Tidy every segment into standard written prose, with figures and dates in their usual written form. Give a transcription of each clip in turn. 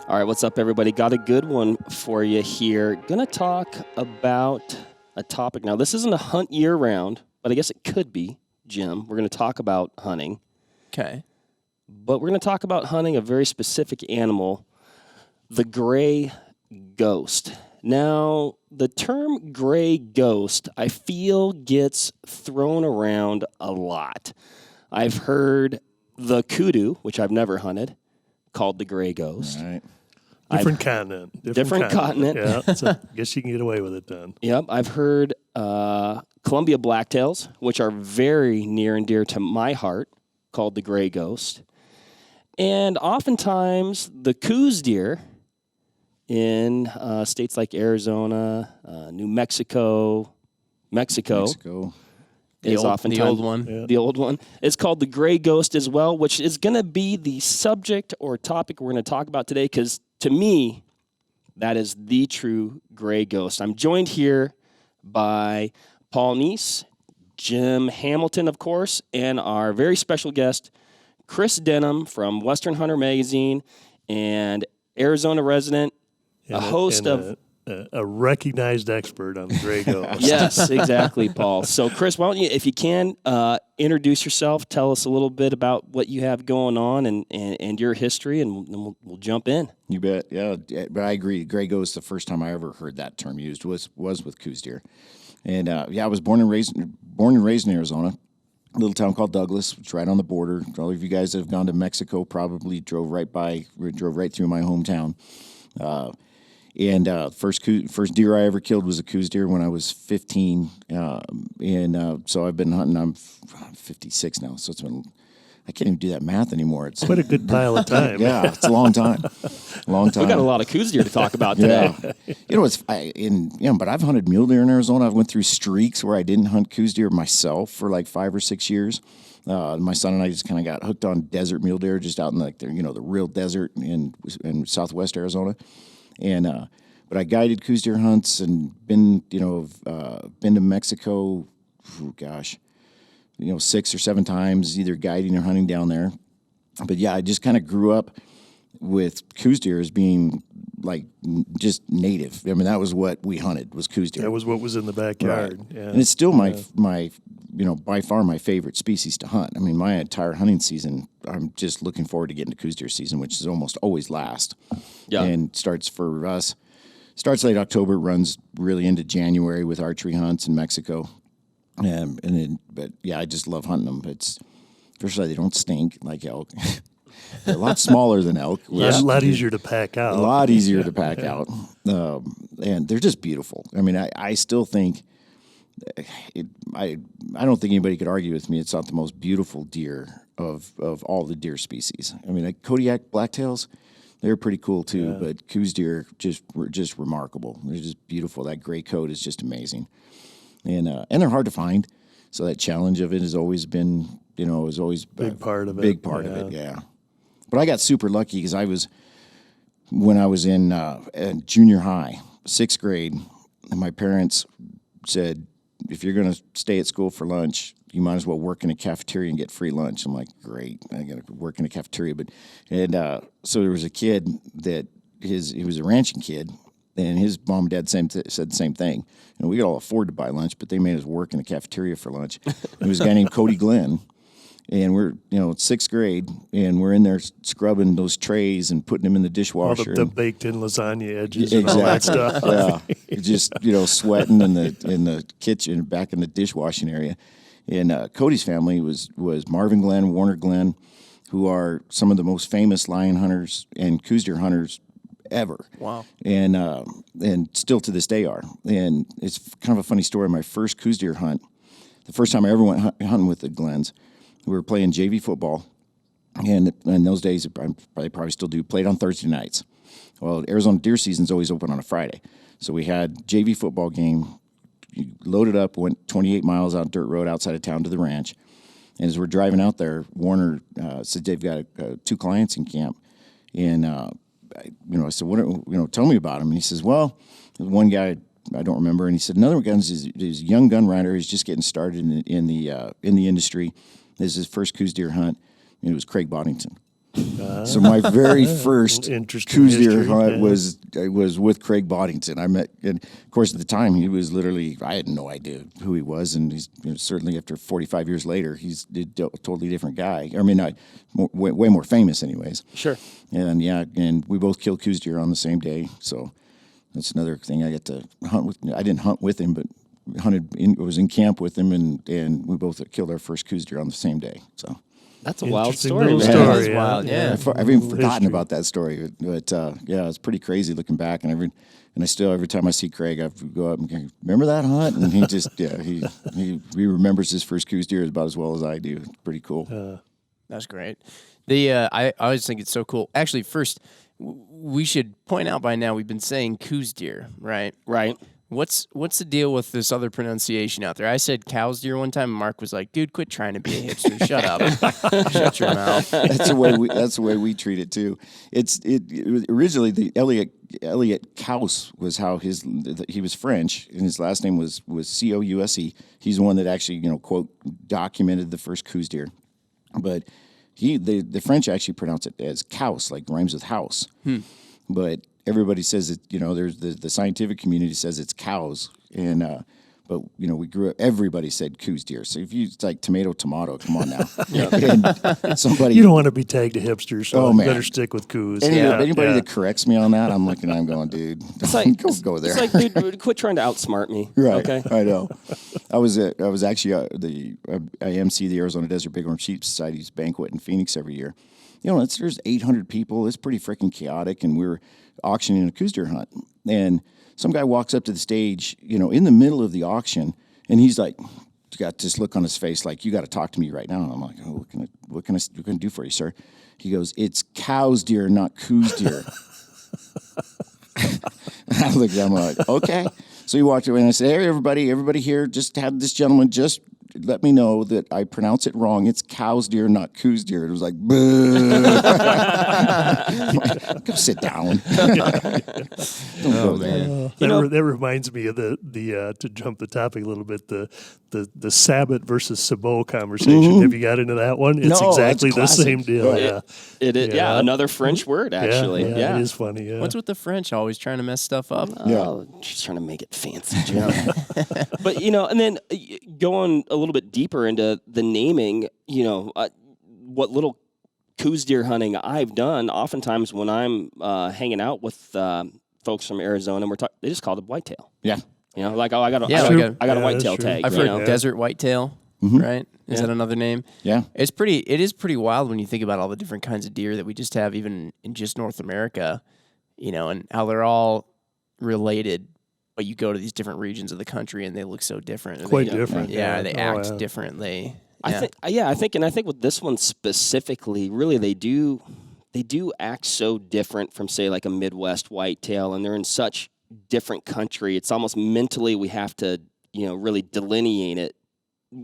All right, what's up, everybody? Got a good one for you here. Going to talk about a topic. Now, this isn't a hunt year-round, but I guess it could be, Jim. We're going to talk about hunting. Okay. But we're going to talk about hunting a very specific animal, the gray ghost. Now, the term gray ghost, I feel, gets thrown around a lot. I've heard the kudu, which I've never hunted, called the gray ghost. All right. Different continent. Different continent. Yeah, so I guess you can get away with it then. Yep, I've heard Columbia blacktails, which are very near and dear to my heart, called the gray ghost. And oftentimes the Coues deer in states like Arizona, New Mexico, Mexico. Is oftentimes the old one. Yeah. The old one. It's called the gray ghost as well, which is going to be the subject or topic we're going to talk about today, because to me, that is the true gray ghost. I'm joined here by Paul Neess, Jim Hamilton, of course, and our very special guest, Chris Denham from Western Hunter Magazine and Arizona resident, a host of... A recognized expert on the gray ghost. Yes, exactly, Paul. So, Chris, why don't you, if you can, introduce yourself, tell us a little bit about what you have going on and your history, and we'll jump in. You bet. Yeah, but I agree. Gray ghost, the first time I ever heard that term used was with Coues deer. And, I was born and raised in Arizona, a little town called Douglas. It's right on the border. All of you guys that have gone to Mexico probably drove right through my hometown. And first deer I ever killed was a Coues deer when I was 15. So I've been hunting. I'm 56 now, so I can't even do that math anymore. It's quite a good pile of time. Yeah, it's a long time. Long time. We've got a lot of Coues deer to talk about today. Yeah. But I've hunted mule deer in Arizona. I've went through streaks where I didn't hunt Coues deer myself for like 5 or 6 years. My son and I just kind of got hooked on desert mule deer, just out in the real desert in southwest Arizona. And but I guided Coues deer hunts and been to Mexico, 6 or 7 times, either guiding or hunting down there. But yeah, I just kind of grew up with Coues deer as being like just native. I mean, that was what we hunted, was Coues deer. That was what was in the backyard. Right. Yeah. And it's still my by far my favorite species to hunt. I mean, my entire hunting season, I'm just looking forward to getting to Coues deer season, which is almost always last. Yeah. And starts late October, runs really into January with archery hunts in Mexico. But I just love hunting them. First of all, they don't stink like elk. They're a lot smaller than elk. Yeah. A lot easier to pack out. A lot easier to pack out. And they're just beautiful. I mean, I still think, I don't think anybody could argue with me. It's not the most beautiful deer of all the deer species. I mean, like Kodiak blacktails, they're pretty cool too. Yeah. But Coues deer just remarkable. They're just beautiful. That gray coat is just amazing, and they're hard to find. So that challenge of it has always been, big part of it. Big part of it, yeah. But I got super lucky because when I was in junior high, 6th grade, and my parents said, if you're going to stay at school for lunch, you might as well work in a cafeteria and get free lunch. I'm like, great, I got to work in a cafeteria. So there was a kid that he was a ranching kid, and his mom and dad said the same thing. We could all afford to buy lunch, but they made us work in the cafeteria for lunch. There was a guy named Cody Glenn, and we're 6th grade, and we're in there scrubbing those trays and putting them in the dishwasher. All the baked-in lasagna edges and all that stuff. Yeah, just sweating in the kitchen, back in the dishwashing area. And Cody's family was Marvin Glenn, Warner Glenn, who are some of the most famous lion hunters and Coues deer hunters ever. Wow. And still to this day are. And it's kind of a funny story. My first Coues deer hunt, the first time I ever went hunting with the Glenns, we were playing JV football. And in those days, they probably still do, played on Thursday nights. Well, Arizona deer season's always open on a Friday. So we had JV football game, loaded up, went 28 miles out dirt road outside of town to the ranch. And as we're driving out there, Warner said they've got 2 clients in camp. And, I said, tell me about him. And he says, well, one guy, I don't remember. And he said, another guy is a young gun rider. He's just getting started in the industry. This is his first Coues deer hunt. And it was Craig Boddington. So my very first Interesting Coues deer history, hunt yeah. was with Craig Boddington. I met, and of course, at the time, he was literally, I had no idea who he was, and he's certainly after 45 years later, he's a totally different guy. I mean, way more famous, anyways. Sure. And and we both killed Coues deer on the same day, so that's another thing I get to hunt with. I didn't hunt with him, but was in camp with him, and we both killed our first Coues deer on the same day. So. That's a wild Interesting story, man. little story, That's wild, yeah. I've even forgotten History. about that story, but yeah, it's pretty crazy looking back. And I still every time I see Craig, I have to go up and go, remember that hunt? And he just he remembers his first Coues deer about as well as I do. It's pretty cool. That's great. I always think it's so cool. Actually, first, we should point out by now we've been saying Coues deer, right? Right. What's the deal with this other pronunciation out there? I said Couse deer one time, and Mark was like, "Dude, quit trying to be a hipster. Shut up. Shut your mouth." That's the way we treat it too. It originally the Elliot Couse was how he was French and his last name was Couse. He's the one that actually quote documented the first Coues deer, but the French actually pronounce it as Couse, like rhymes with house. But everybody says it, there's the scientific community says it's cows. And, but, we grew up, everybody said Coues deer. So if it's like tomato, come on now. And somebody. You don't want to be tagged a hipster, so you man. better stick with Coues. Anybody that corrects me on that, I'm looking at him going, dude, It's like, go there. It's like, dude, quit trying to outsmart me. Right. Okay. I know. I was actually I MC the Arizona Desert Bighorn Sheep Society's banquet in Phoenix every year. There's 800 people. It's pretty freaking chaotic, and we were auctioning a Coues deer hunt. And some guy walks up to the stage, in the middle of the auction, and he's like, got this look on his face, like, you got to talk to me right now. And I'm like, oh, what can I do for you, sir? He goes, it's Couse deer, not Coues deer. I looked at him like, okay. So he walked away, and I said, hey, everybody here, just had this gentleman just let me know that I pronounce it wrong. It's Couse deer, not Coues deer. It was like, boo. Go sit down. Don't go there. That reminds me of the to jump the topic a little bit, the Sabbath versus Sabot conversation. Have you got into that one? It's No, exactly the that's classic. same deal. Right. Yeah. It is, another French word, actually. Yeah, it is funny. Yeah. What's with the French always trying to mess stuff up? Just trying to make it fancy, Jim. But, and then going a little bit deeper into the naming, what little Coues deer hunting I've done, oftentimes when I'm hanging out with folks from Arizona, they just call it whitetail. Yeah. Like, oh, I got a Yeah, whitetail that's tag. I've heard desert whitetail, right? Is that another name? Yeah. It is pretty wild when you think about all the different kinds of deer that we just have, even in just North America, and how they're all related. But you go to these different regions of the country and they look so different. Quite different. Yeah, they act yeah. differently. I think with this one specifically, really they do act so different from, say, like a Midwest whitetail, and they're in such different country. It's almost mentally we have to, really delineate it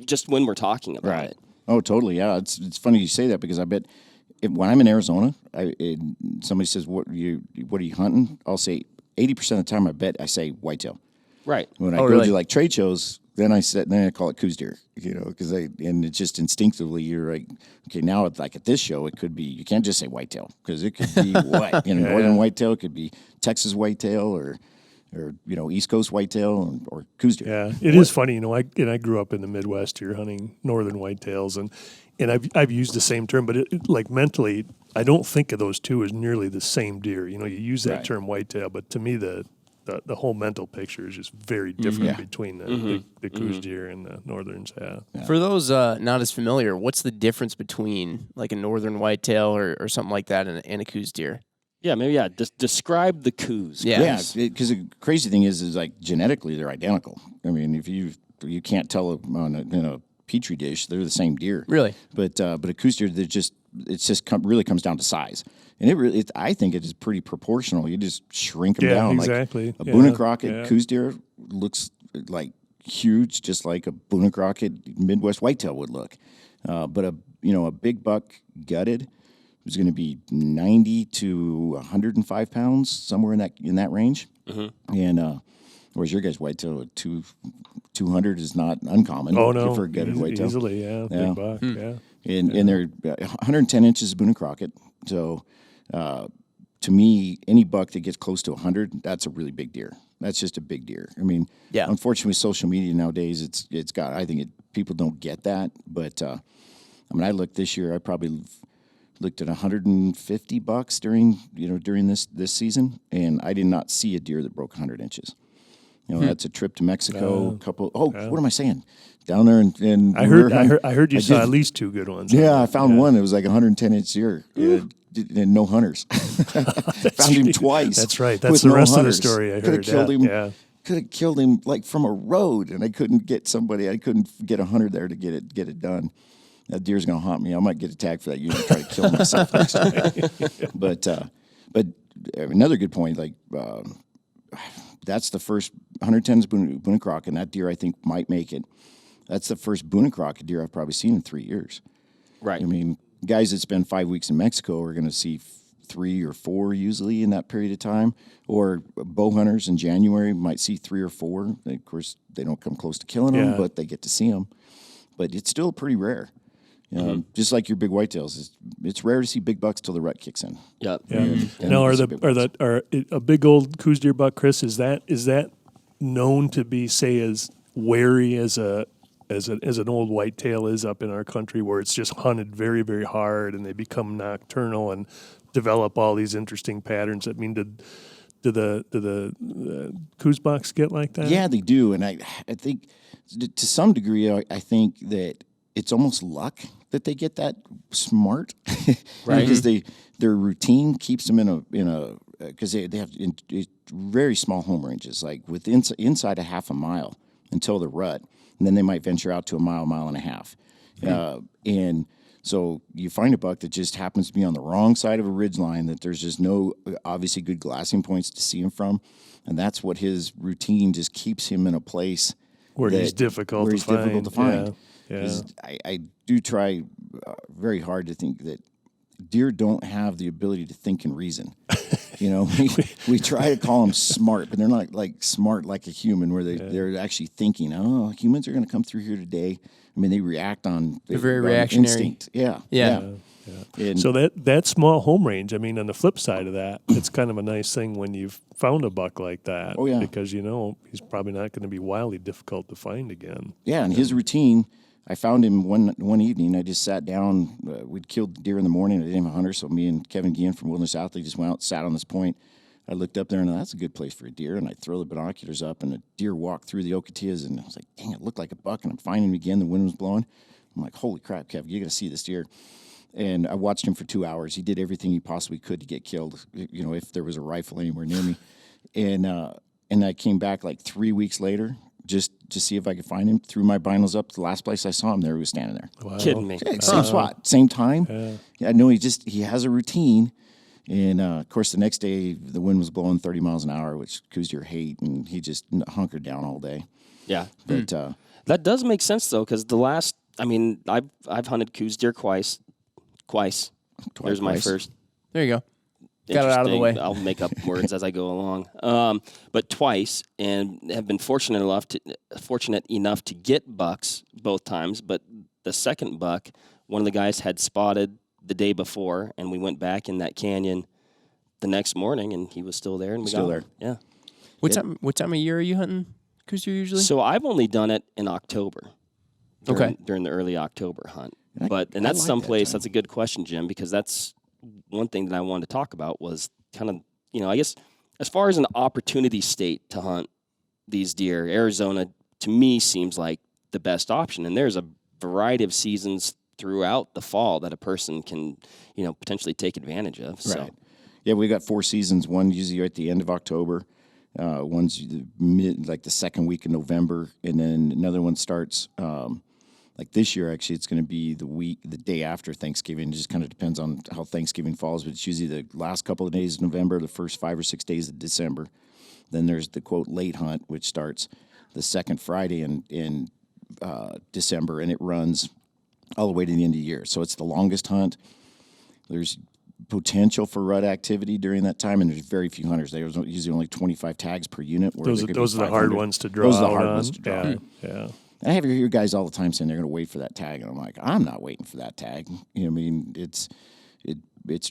just when we're talking about it. Oh, totally. Yeah, it's funny you say that, because I bet when I'm in Arizona, somebody says, "What are you hunting?" I'll say 80% of the time, I say whitetail. Right. When I go to like trade shows, then I call it Coues deer, because and it's just instinctively you're like, okay, now like at this show, it could be, you can't just say whitetail, because it could be what, northern whitetail, it could be Texas whitetail or East Coast whitetail or Coues deer. Yeah, it is funny, I grew up in the Midwest here hunting northern whitetails, and I've used the same term, but like mentally, I don't think of those two as nearly the same deer. You use that term whitetail, but to me the whole mental picture is just very different between the Coues deer and the northerns. Yeah. For those not as familiar, what's the difference between like a northern whitetail or something like that and a Coues deer? Yeah, maybe describe the Coues. Yeah, because the crazy thing is like genetically they're identical. I mean, if you can't tell in a petri dish, they're the same deer. Really? But a Coues deer, really comes down to size, and I think it is pretty proportional. You just shrink them down. Exactly. Like a Boone Crockett Coues deer looks like huge, just like a Boone Crockett Midwest whitetail would look. But a big buck gutted is going to be 90 to 105 pounds, somewhere in that range. Mm-hmm. And whereas your guys' whitetail 200 is not uncommon. Oh no, for a gutted whitetail. Easily, big buck. Yeah. and they're 110 inches Boone and Crockett. So to me, any buck that gets close to 100, that's a really big deer. That's just a big deer. I mean, unfortunately, with social media nowadays, it's got. I think people don't get that. But I mean, I looked this year. I probably looked at 150 bucks during this season, and I did not see a deer that broke 100 inches. That's a trip to Mexico. What am I saying? Down there and I heard you saw at least 2 good ones. Yeah, I found one. It was like a 110-inch deer. And no hunters. Found him twice. That's right. That's the rest of the story I heard. Could have killed him. Yeah. Could have killed him like from a road, and I couldn't get a hunter there to get it done. That deer's gonna haunt me. I might get a tag for that unit and try to kill myself next time. But another good point, like that's the first 110 Boone and Crockett, and that deer I think might make it. That's the first Boone and Crockett deer I've probably seen in 3 years. Right. I mean, guys that spend 5 weeks in Mexico are going to see 3 or 4 usually in that period of time. Or bow hunters in January might see 3 or 4. Of course, they don't come close to killing them, but they get to see them. But it's still pretty rare. Just like your big whitetails, it's rare to see big bucks till the rut kicks in. Yep. Yeah. Are a big old Coues deer buck, Chris? Is that known to be, say, as wary as an old whitetail is up in our country, where it's just hunted very, very hard and they become nocturnal and develop all these interesting patterns? I mean, do the Coues bucks get like that? Yeah, they do, and I think to some degree, I think that it's almost luck that they get that smart, right? Because their routine keeps them in a because they have very small home ranges, like inside a half a mile until the rut. And then they might venture out to a mile and a half. And so you find a buck that just happens to be on the wrong side of a ridge line, that there's just no obviously good glassing points to see him from. And that's what his routine just keeps him in a place where he's difficult to find. Yeah. I do try very hard to think that deer don't have the ability to think and reason. We try to call them smart, but they're not like smart like a human, where they're actually thinking, oh, humans are going to come through here today. I mean, they react on they're very reactionary instinct. Yeah. And so that small home range, I mean, on the flip side of that, it's kind of a nice thing when you've found a buck like that. Oh, yeah. Because, he's probably not going to be wildly difficult to find again. Yeah, and his routine, I found him one evening. I just sat down. We'd killed deer in the morning. I didn't have a hunter, so me and Kevin Guillen from Wilderness Athlete just went out, sat on this point. I looked up there, and that's a good place for a deer. And I throw the binoculars up, and a deer walked through the ocotillas, and I was like, dang, it looked like a buck. And I'm finding him again. The wind was blowing. I'm like, holy crap, Kev, you got to see this deer. And I watched him for 2 hours. He did everything he possibly could to get killed, if there was a rifle anywhere near me. And I came back like 3 weeks later just to see if I could find him. Threw my binos up. The last place I saw him, there he was standing there. Wow. Kidding me. Same spot, same time. Yeah. I know he has a routine. And, of course, the next day, the wind was blowing 30 miles an hour, which Coues deer hate, and he hunkered down all day. Yeah. But that does make sense, though, because I've hunted Coues deer twice. There's my first. There you go. Got it out of the way. I'll make up words as I go along. But twice, and have been fortunate enough to get bucks both times. But the second buck, one of the guys had spotted the day before, and we went back in that canyon the next morning, and he was still there, and we got him. Yeah. What time of year are you hunting Coues deer usually? So I've only done it in October. During the early October hunt. And that's someplace. That's a good question, Jim, because that's one thing that I wanted to talk about was kind of, I guess as far as an opportunity state to hunt these deer, Arizona to me seems like the best option. And there's a variety of seasons throughout the fall that a person can, potentially take advantage of. So. Right. Yeah, we got 4 seasons. One usually at the end of October. One's the second week in November, and then another one starts. Like this year, actually, it's going to be the day after Thanksgiving. It just kind of depends on how Thanksgiving falls, but it's usually the last couple of days of November, the first 5 or 6 days of December. Then there's the, quote, late hunt, which starts the second Friday in December, and it runs all the way to the end of the year. So it's the longest hunt. There's potential for rut activity during that time, and there's very few hunters. There's usually only 25 tags per unit. Those are the hard ones to draw. Those are the hard ones to draw. Yeah. I have your guys all the time saying they're going to wait for that tag, and I'm like, I'm not waiting for that tag. You know, I mean, it's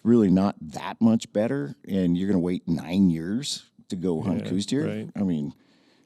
really not that much better, and you're going to wait 9 years to go hunt Coues deer. right. I mean,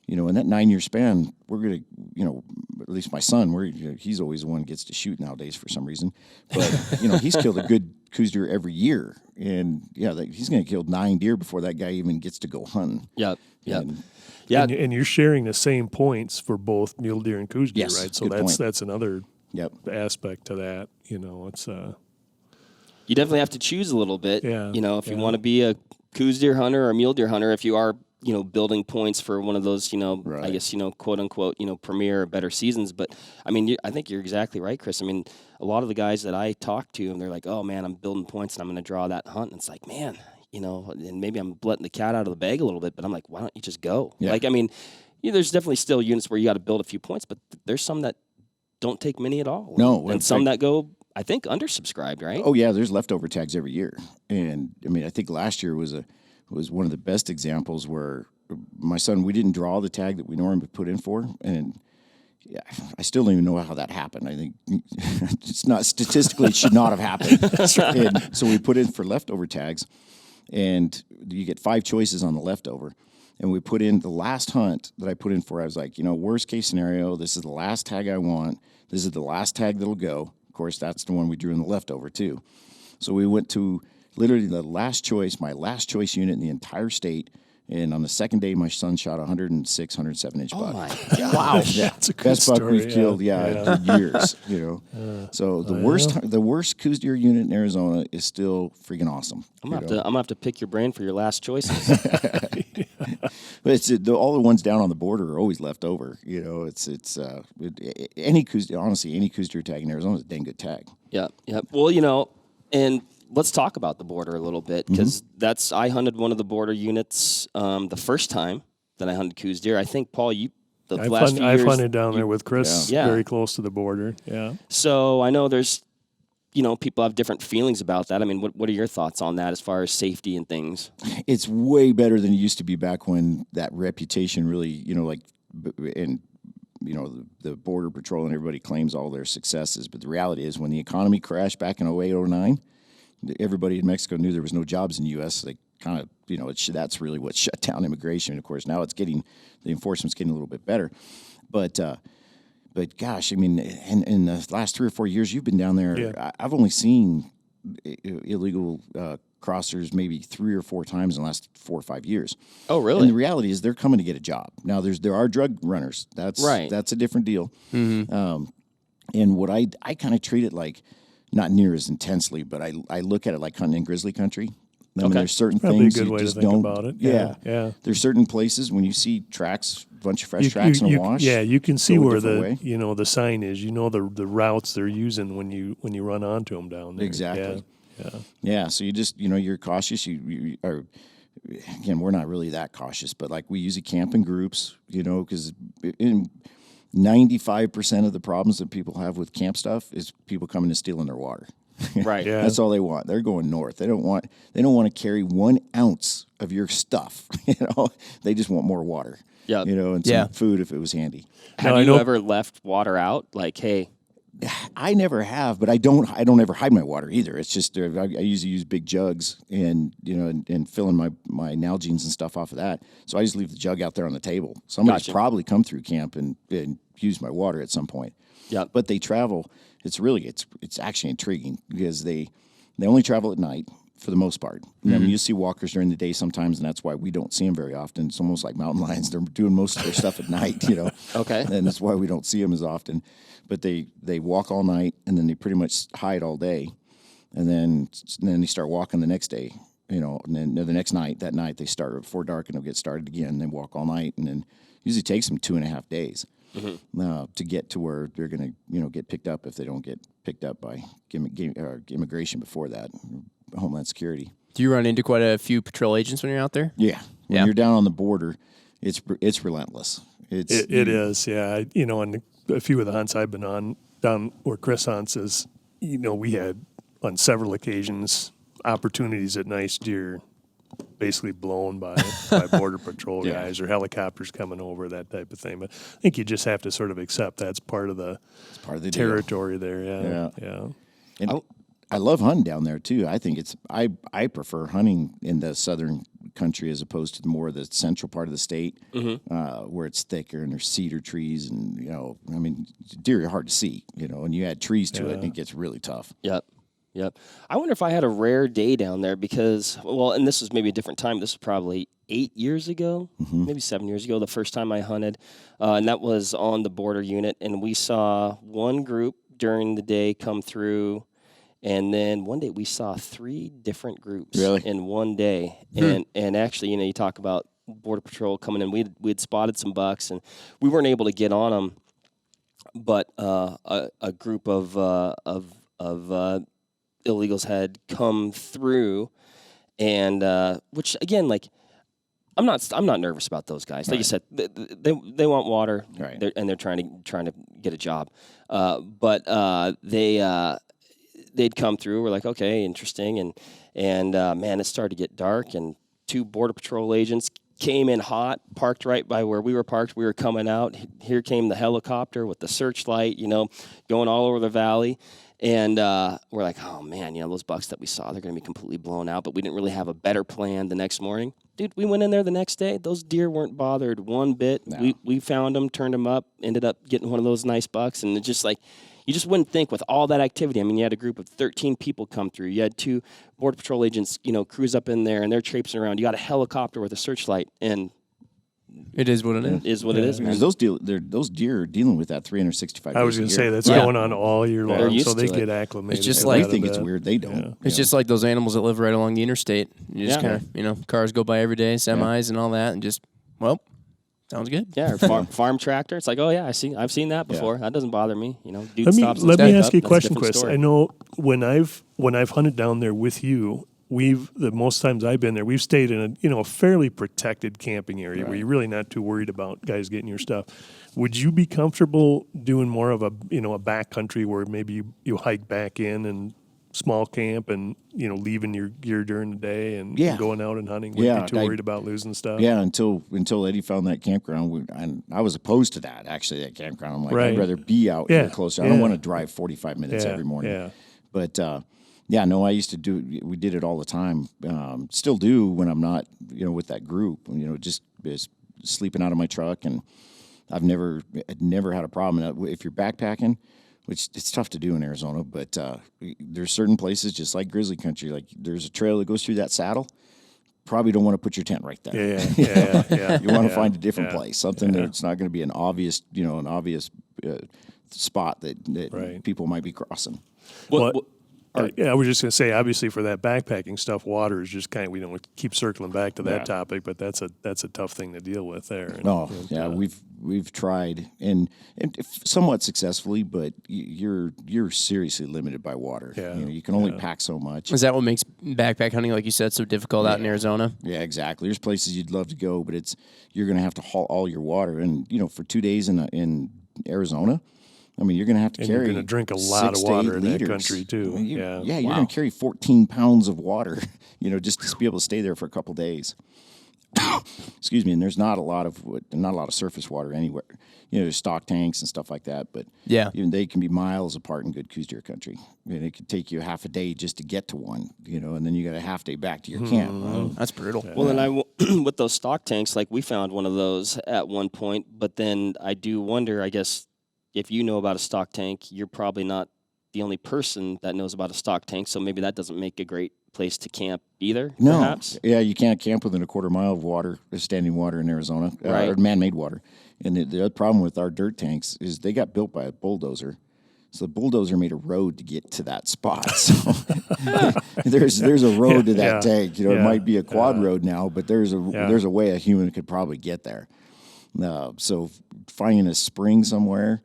you know, in that 9 year span, we're going to, you know, at least my son, he's always the one who gets to shoot nowadays for some reason. But, you know, he's killed a good Coues deer every year. And, yeah, he's going to kill 9 deer before that guy even gets to go hunting. Yep. And, And you're sharing the same points for both mule deer and Coues deer, Yes, right? So good point. that's another Yep. aspect to that. You know, it's You definitely have to choose a little bit. Yeah, You know, if you yeah. want to be a Coues deer hunter or a mule deer hunter, if you are, you know, building points for one of those, you know, I Right. guess, you know, quote unquote, you know, premier or better seasons. But I mean, I think you're exactly right, Chris. I mean, a lot of the guys that I talk to, and they're like, oh man, I'm building points and I'm going to draw that hunt. And it's like, man, you know, and maybe I'm letting the cat out of the bag a little bit, but I'm like, why don't you just go? Yeah. Like, I mean, you know, there's definitely still units where you got to build a few points, but there's some that don't take many at all. No, And some that go, I think, undersubscribed, right? Oh yeah, there's leftover tags every year, and I mean I think last year was one of the best examples where my son, we didn't draw the tag that we normally put in for, and yeah, I still don't even know how that happened. I think it's not statistically it should not have happened. And so we put in for leftover tags, and you get 5 choices on the leftover. And we put in the last hunt that I put in for. I was like, you know, worst case scenario, this is the last tag I want. This is the last tag that'll go. Of course, that's the one we drew in the leftover too. So we went to literally the last choice, my last choice unit in the entire state. And on the second day, my son shot 106, 107 inch buck. Oh my God. Wow, That's a good best buck story, we've killed, in years. You know, so the worst Coues deer unit in Arizona is still freaking awesome. I'm gonna have to pick your brain for your last choices. But it's all the ones down on the border are always left over. You know, any Coues, honestly, any Coues deer tag in Arizona is a dang good tag. Yeah. Well, you know, and let's talk about the border a little bit because I hunted one of the border units the first time that I hunted Coues deer. I think Paul, I've hunted down there with Chris, Yeah. very close to the border. Yeah. So I know there's, you know, people have different feelings about that. I mean, what are your thoughts on that as far as safety and things? It's way better than it used to be back when that reputation really, you know, like, and you know, the Border Patrol and everybody claims all their successes. But the reality is when the economy crashed back in 08, 09, everybody in Mexico knew there was no jobs in the U.S. They kind of, you know, that's really what shut down immigration. Of course, now the enforcement's getting a little bit better. But gosh, I mean, in the last 3 or 4 years you've been down there, Yeah. I've only seen illegal crossers maybe 3 or 4 times in the last 4 or 5 years. Oh, really? And the reality is they're coming to get a job. Now there are drug runners. That's right. That's a different deal. And what I kind of treat it like, not near as intensely, but I look at it like hunting in grizzly country. I mean, there's certain Probably things a good you way to just think don't. about it. Yeah. Yeah. There's certain places when you see tracks, a bunch of fresh tracks in a wash. Yeah, you can see go a where different the way. you know the sign is. You know the routes they're using when you run onto them down there. Exactly. Yeah. Yeah, so you just, you know, you're cautious. You are, again, we're not really that cautious, but like we usually camp in groups, you know, because 95% of the problems that people have with camp stuff is people coming and stealing their water. Right. Yeah. That's all they want. They're going north. They don't want to carry 1 ounce of your stuff. You know, they just want more water. Yep. You know, and some food if it was handy. Have I you know- ever left water out? Like, hey, I never have, but I don't ever hide my water either. It's just I usually use big jugs and, you know, and fill in my Nalgene's and stuff off of that. So I just leave the jug out there on the table. Somebody's Gotcha. probably come through camp and used my water at some point. Yep. But they travel. It's actually intriguing because they only travel at night for the most part. I mean, you see walkers during the day sometimes, and that's why we don't see them very often. It's almost like mountain lions. They're doing most of their stuff at night, you know. Okay. And that's why we don't see them as often. But they walk all night, and then they pretty much hide all day. And then they start walking the next day, you know. And then the next night, that night, they start before dark, and they'll get started again. They walk all night, and then usually takes them 2.5 days to get to where they're going to, you know, get picked up if they don't get picked up by immigration before that, Homeland Security. Do you run into quite a few patrol agents when you're out there? Yeah, when you're down on the border, it's relentless. It is, yeah. You know, and a few of the hunts I've been on down where Chris hunts is, you know, we had on several occasions opportunities at nice deer basically blown by border patrol guys or helicopters coming over, that type of thing. But I think you just have to sort of accept that's part of the territory there. Yeah. And I love hunting down there too. I think I prefer hunting in the southern country as opposed to more of the central part of the state, where it's thicker and there's cedar trees and deer are hard to see, and you add trees to it and it gets really tough. Yep. I wonder if I had a rare day down there because, and this was maybe a different time. This was probably 8 years ago, maybe 7 years ago, the first time I hunted, and that was on the border unit, and we saw one group during the day come through. And then one day we saw 3 different groups in one day. And actually, you talk about Border Patrol coming in. We'd spotted some bucks, and we weren't able to get on them. But a group of illegals had come through, and which again, like I'm not nervous about those guys. Like you said, they want water, and they're trying to get a job. But they'd come through. We're like, okay, interesting. And man, it started to get dark, and 2 Border Patrol agents came in hot, parked right by where we were parked. We were coming out. Here came the helicopter with the searchlight, going all over the valley. And we're like, oh man, those bucks that we saw, they're going to be completely blown out. But we didn't really have a better plan the next morning. Dude, we went in there the next day. Those deer weren't bothered one bit. No. We found them, turned them up, ended up getting one of those nice bucks. And it's just like, you just wouldn't think with all that activity. I mean, you had a group of 13 people come through. You had 2 Border Patrol agents, cruise up in there, and they're traipsing around. You got a helicopter with a searchlight, and it is what it is. It is what it is, man. Because those deer are dealing with that 365 days. I was going to say that's going on all year long, so they get acclimated. It's just like I think it's weird. They don't. Yeah. It's just like those animals that live right along the interstate. You just kind of, cars go by every day, semis and all that, and just sounds good. Yeah, or farm tractor. It's like, oh yeah, I've seen that before. That doesn't bother me. Dude stops. Let me ask you a question, Chris. I know when I've hunted down there with you, the most times I've been there, we've stayed in a fairly protected camping area where you're really not too worried about guys getting your stuff. Would you be comfortable doing more of a backcountry where maybe you hike back in and small camp and leaving your gear during the day and going out and hunting? Wouldn't be too worried about losing stuff? Yeah, until Eddie found that campground, and I was opposed to that that campground. I'm like, I'd rather be out here closer. I don't want to drive 45 minutes every morning. Yeah. But I used to we did it all the time. Still do when I'm not with that group. Just sleeping out of my truck, and I've never had a problem. If you're backpacking, which it's tough to do in Arizona, but there's certain places, just like grizzly country, like there's a trail that goes through that saddle. Probably don't want to put your tent right there. Yeah. You want to find a different place, something that's not going to be an obvious spot that people might be crossing. I was just going to say, obviously, for that backpacking stuff, water is just we don't keep circling back to that topic, but that's a tough thing to deal with there. And, we've tried and somewhat successfully, but you're seriously limited by water. Yeah. You can only pack so much. Is that what makes backpack hunting, like you said, so difficult out in Arizona? Yeah, exactly. There's places you'd love to go, but you're going to have to haul all your water, and for 2 days in Arizona. I mean, you're going to have to carry. You're going to drink a lot of water in that country too. You're going to carry 14 pounds of water, just to be able to stay there for a couple days. Excuse me. And there's not a lot of surface water anywhere. There's stock tanks and stuff like that, but even they can be miles apart in good Coues deer country. It could take you half a day just to get to one, and then you got a half day back to your camp. That's brutal. Yeah. Well, and with those stock tanks, like we found one of those at one point, but then I do wonder, I guess, if you know about a stock tank, you're probably not the only person that knows about a stock tank, so maybe that doesn't make a great place to camp either, perhaps? Yeah, you can't camp within a quarter mile of water, standing water in Arizona, or man-made water. And the other problem with our dirt tanks is they got built by a bulldozer. So the bulldozer made a road to get to that spot. So there's a road to that tank. It might be a quad road now, but there's a way a human could probably get there. So finding a spring somewhere,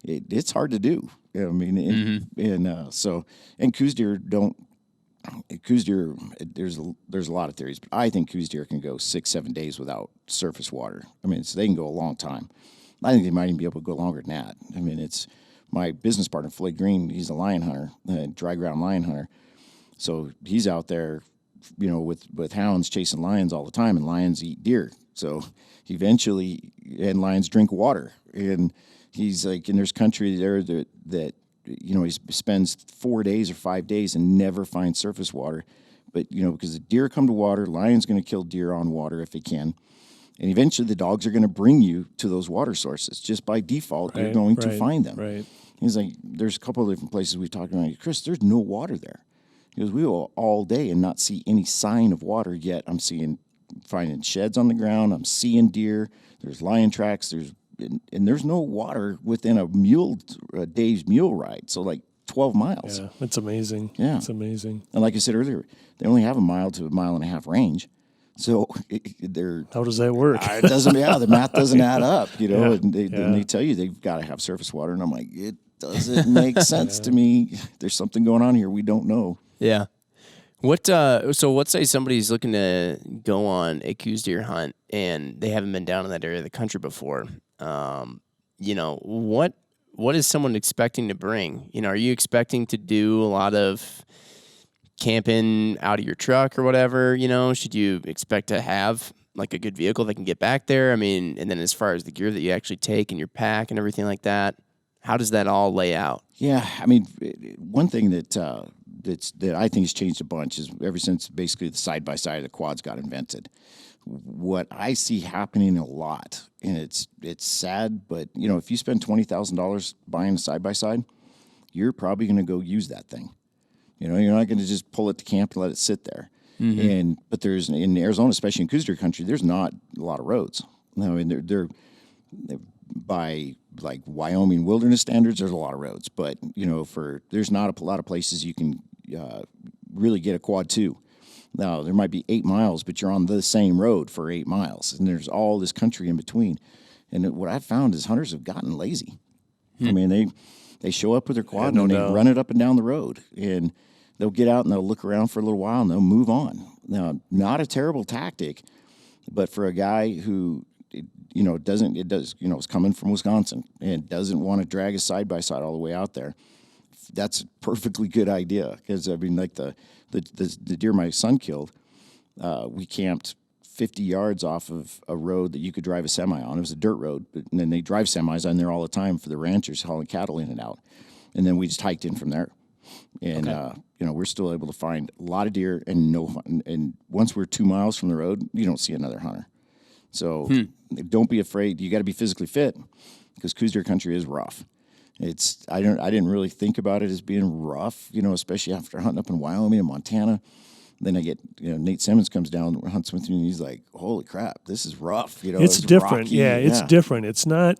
it's hard to do. I mean, and Coues deer don't. Coues deer, there's a lot of theories, but I think Coues deer can go 6-7 days without surface water. I mean, so they can go a long time. I think they might even be able to go longer than that. I mean, it's my business partner, Floyd Green. He's a lion hunter, a dry ground lion hunter. So he's out there with hounds chasing lions all the time, and lions eat deer. So eventually, and lions drink water. And he's like, and there's country there that he spends 4 days or 5 days and never finds surface water. But, because the deer come to water, lion's going to kill deer on water if it can. And eventually the dogs are going to bring you to those water sources. Just by default, you're going to find them. Right. He's like, there's a couple of different places we talked about. Chris, there's no water there. He goes, we go all day and not see any sign of water yet. I'm finding sheds on the ground. I'm seeing deer. There's lion tracks. And there's no water within a day's mule ride. So like 12 miles. Yeah, it's amazing. Yeah. It's amazing. And like I said earlier, they only have a mile to a mile and a half range. So how does that work? It doesn't. Yeah, the math doesn't add up. Yeah, and they tell you they've got to have surface water, and I'm like, it doesn't make sense to me. There's something going on here we don't know. Yeah. So let's say somebody's looking to go on a Coues deer hunt and they haven't been down in that area of the country before. What is someone expecting to bring? Are you expecting to do a lot of camping out of your truck or whatever? Should you expect to have like a good vehicle that can get back there? I mean, and then as far as the gear that you actually take in your pack and everything like that, how does that all lay out? Yeah, I mean, one thing that I think has changed a bunch is ever since basically the side-by-side of the quads got invented. What I see happening a lot, and it's sad, but if you spend $20,000 buying a side-by-side, you're probably going to go use that thing. You're not going to just pull it to camp and let it sit there. Mm-hmm. But there's in Arizona, especially in Coues deer country, there's not a lot of roads. I mean, they're by like Wyoming wilderness standards, there's a lot of roads, but there's not a lot of places you can really get a quad to. Now there might be 8 miles, but you're on the same road for 8 miles, and there's all this country in between. And what I've found is hunters have gotten lazy. I mean, they show up with their quad and they run it up and down the road, and they'll get out and they'll look around for a little while and they'll move on. Now, not a terrible tactic, but for a guy who is coming from Wisconsin and doesn't want to drag his side-by-side all the way out there, that's a perfectly good idea. Because, I mean, like the deer my son killed, we camped 50 yards off of a road that you could drive a semi on. It was a dirt road, and then they drive semis on there all the time for the ranchers hauling cattle in and out. And then we just hiked in from there. And, we're still able to find a lot of deer and once we're 2 miles from the road, you don't see another hunter. So don't be afraid. You got to be physically fit because Coues deer country is rough. I didn't really think about it as being rough, especially after hunting up in Wyoming and Montana. Then I get, Nate Simmons comes down and hunts with me, and he's like, "Holy crap, this is rough." It's different. Rocky. Yeah, it's different. It's not,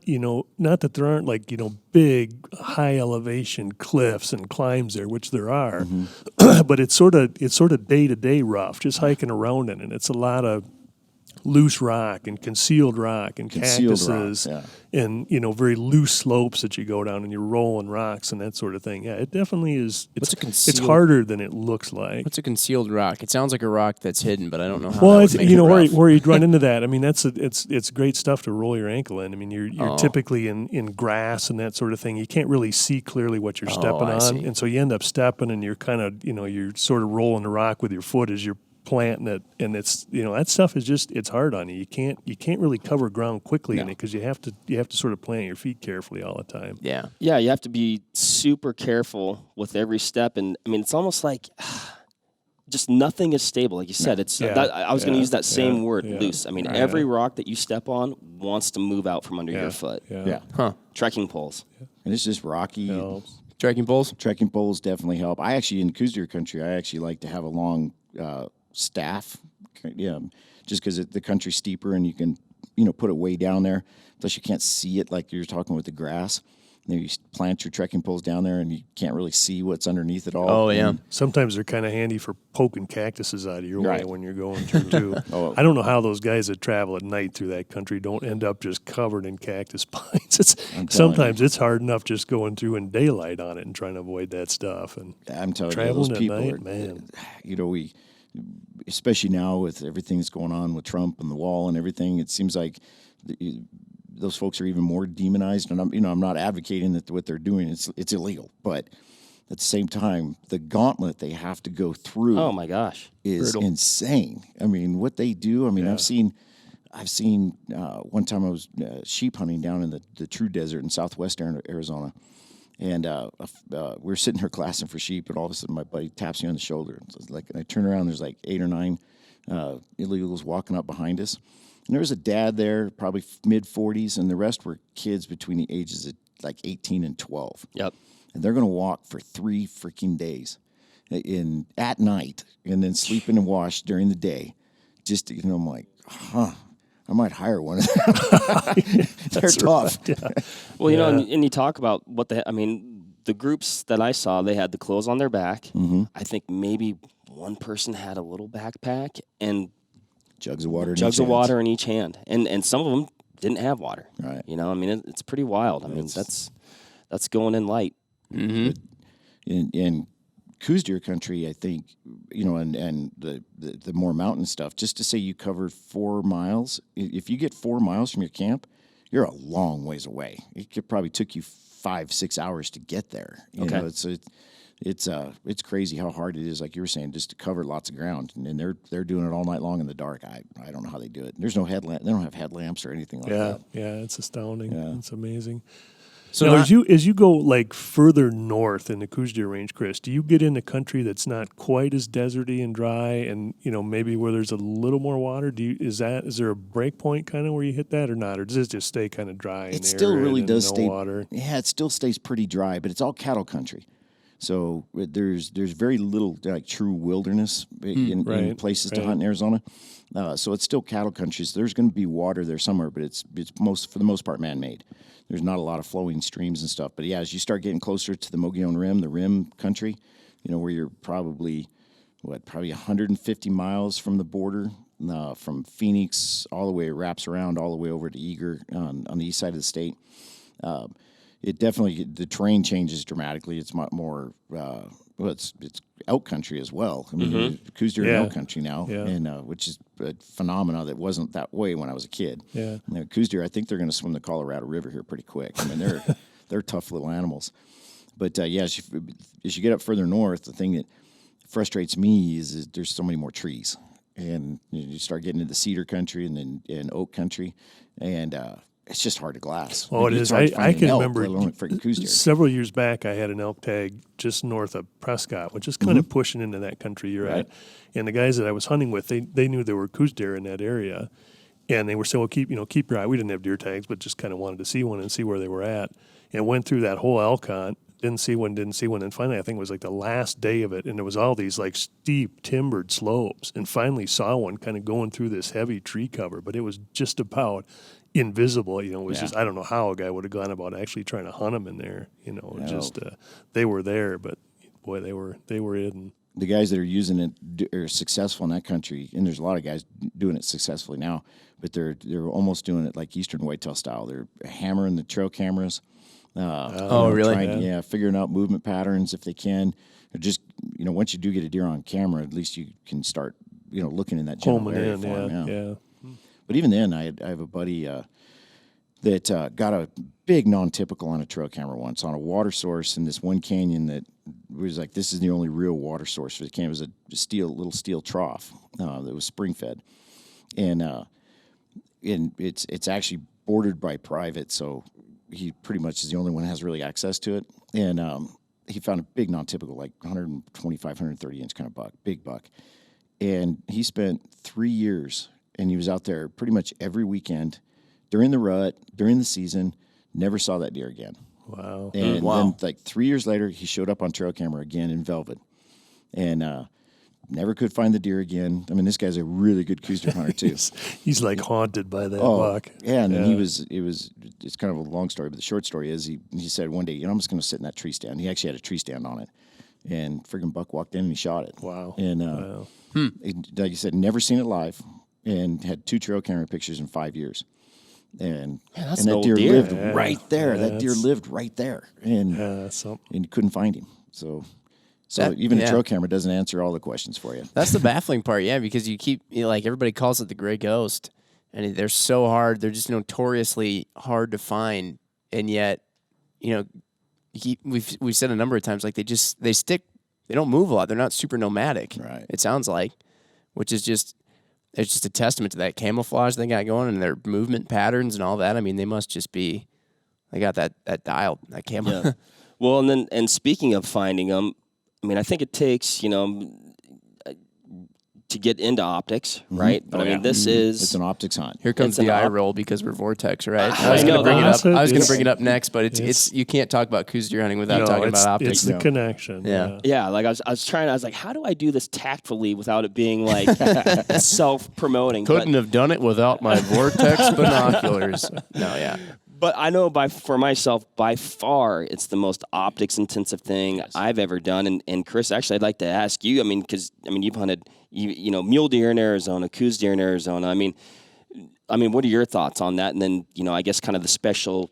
not that there aren't like, big high elevation cliffs and climbs there, which there are, but it's sort of day to day rough, just hiking around it, and it's a lot of loose rock and concealed rock and cactuses and very loose slopes that you go down and you're rolling rocks and that sort of thing. Yeah, it definitely is. It's harder than it looks like. What's a concealed rock? It sounds like a rock that's hidden, but I don't know how. Well, it's where you run into that. I mean, it's great stuff to roll your ankle in. I mean, you're typically in grass and that sort of thing. You can't really see clearly what you're stepping on, and so you end up stepping and you're kind of you're sort of rolling the rock with your foot as you're planting it, and it's that stuff is just it's hard on you. You can't really cover ground quickly in it because you have to sort of plant your feet carefully all the time. Yeah, you have to be super careful with every step, and I mean it's almost like just nothing is stable. Like you said, it's I was going to use that same word, loose. I mean every rock that you step on wants to move out from under your foot. Trekking poles, and it's just rocky. Trekking poles. Trekking poles definitely help. I actually in Coues deer country, I actually like to have a long staff, just because the country's steeper and you can, put it way down there. Plus you can't see it like you're talking with the grass. And you plant your trekking poles down there and you can't really see what's underneath it all. Oh, yeah. And sometimes they're kind of handy for poking cactuses out of your way when you're going through, too. I don't know how those guys that travel at night through that country don't end up just covered in cactus pines. Sometimes it's hard enough just going through in daylight on it and trying to avoid that stuff. And I'm telling traveling you, those people at night, man. Especially now with everything that's going on with Trump and the wall and everything, it seems like those folks are even more demonized. And I'm not advocating that what they're doing it's illegal, but At the same time, the gauntlet they have to go through Oh my gosh. is Brutal. insane. I mean, what they do. I mean, I've seen one time I was sheep hunting down in the true desert in southwest Arizona, and we were sitting here glassing for sheep, and all of a sudden my buddy taps me on the shoulder. It's like, and I turn around, there's like 8 or 9 illegals walking up behind us, and there was a dad there, probably mid-40s, and the rest were kids between the ages of like 18 and 12. Yep. And they're going to walk for 3 freaking days at night, and then sleep in and wash during the day. Just to, I'm like, I might hire one of them. They're tough. Yeah. Well, you know, and you talk about the groups that I saw, they had the clothes on their back. Mm-hmm. I think maybe one person had a little backpack and Jugs of water in each hand. And some of them didn't have water. Right. You know, I mean, it's pretty wild. I mean, that's going in light. Mm-hmm. In Coues deer country, I think, and the more mountain stuff, just to say you covered 4 miles, if you get 4 miles from your camp, you're a long ways away. It could probably took you 5-6 hours to get there. You know, it's crazy how hard it is, like you were saying, just to cover lots of ground. And they're doing it all night long in the dark. I don't know how they do it. There's no headlamp. They don't have headlamps or anything like that. Yeah, it's astounding. Yeah. It's amazing. So Now, as you go like further north in the Coues deer range, Chris, do you get into country that's not quite as deserty and dry, and maybe where there's a little more water? Is there a break point kind of where you hit that or not, or does it just stay kind of dry? It still really does stay. Water? Yeah, it still stays pretty dry, but it's all cattle country. So there's very little like true wilderness in places to hunt in Arizona. So it's still cattle country. So there's going to be water there somewhere, but it's for the most part man-made. There's not a lot of flowing streams and stuff. But yeah, as you start getting closer to the Mogollon Rim, the Rim country, where you're probably 150 miles from the border, from Phoenix all the way, it wraps around all the way over to Eager on the east side of the state. It definitely, the terrain changes dramatically. It's much more, it's elk country as well. I mean, Coues deer in elk country now, and which is a phenomena that wasn't that way when I was a kid. Yeah, Coues deer, I think they're going to swim the Colorado River here pretty quick. I mean, they're tough little animals. But as you get up further north, the thing that frustrates me is there's so many more trees, and you start getting into cedar country and then oak country, and it's just hard to glass. Oh, it is. I can remember Coues deer. Several years back, I had an elk tag just north of Prescott, which is kind of pushing into that country you're at. And the guys that I was hunting with, they knew there were Coues deer in that area, and they were saying, "Well, keep your eye." We didn't have deer tags, but just kind of wanted to see one and see where they were at. And went through that whole elk hunt. Didn't see one, and finally I think it was like the last day of it, and there was all these like steep timbered slopes, and finally saw one kind of going through this heavy tree cover, but it was just about invisible. It was just, I don't know how a guy would have gone about actually trying to hunt them in there. Just they were there, but boy, they were in. The guys that are using it are successful in that country, and there's a lot of guys doing it successfully now, but they're almost doing it like Eastern whitetail style. They're hammering the trail cameras. Really? Figuring out movement patterns if they can. Or just once you do get a deer on camera, at least you can start looking in that general area for them. Yeah. But even then, I have a buddy that got a big non-typical on a trail camera once on a water source in this one canyon that was like, this is the only real water source for the canyon. It was a little steel trough that was spring fed, and it's actually bordered by private, so he pretty much is the only one that has really access to it. And he found a big non-typical, like 125, 130 inch kind of buck, big buck, and he spent 3 years. And he was out there pretty much every weekend during the rut, during the season, never saw that deer again. Wow. And then like 3 years later, he showed up on trail camera again in velvet and never could find the deer again. I mean, this guy's a really good Coues deer hunter too. He's like haunted by that buck. Yeah. And then it's kind of a long story, but the short story is he said one day, I'm just going to sit in that tree stand. He actually had a tree stand on it. And friggin' buck walked in and he shot it. Wow. And like you said, never seen it live. And had 2 trail camera pictures in 5 years, and that deer lived right there. Yeah, that deer lived right there, and you couldn't find him. So even the trail camera doesn't answer all the questions for you. That's the baffling part, because you keep everybody calls it the gray ghost, and they're so hard. They're just notoriously hard to find, and yet, you we've said a number of times, like they stick, they don't move a lot. They're not super nomadic. Right. It sounds like, which is it's just a testament to that camouflage they got going and their movement patterns and all that. I mean, they must just be, they got that dialed, that camo. Yeah. Well, and speaking of finding them, I mean, I think it takes, to get into optics, right? But I mean, this is It's an optics hunt. Here comes It's an the eye op- roll because we're Vortex, right? I I was going know to bring it up. that. I was going to It's- bring it up next, but it's you can't talk about Coues deer hunting without No, talking it's, about optics. it's the connection. Yeah. Yeah, like I was like, how do I do this tactfully without it being like self-promoting? Couldn't have done it without my Vortex binoculars. No, yeah. But I know for myself, by far, it's the most optics intensive thing I've ever done. And Chris, actually, I'd like to ask you. I mean, because you've hunted, mule deer in Arizona, Coues deer in Arizona. I mean, what are your thoughts on that? And then, I guess kind of the special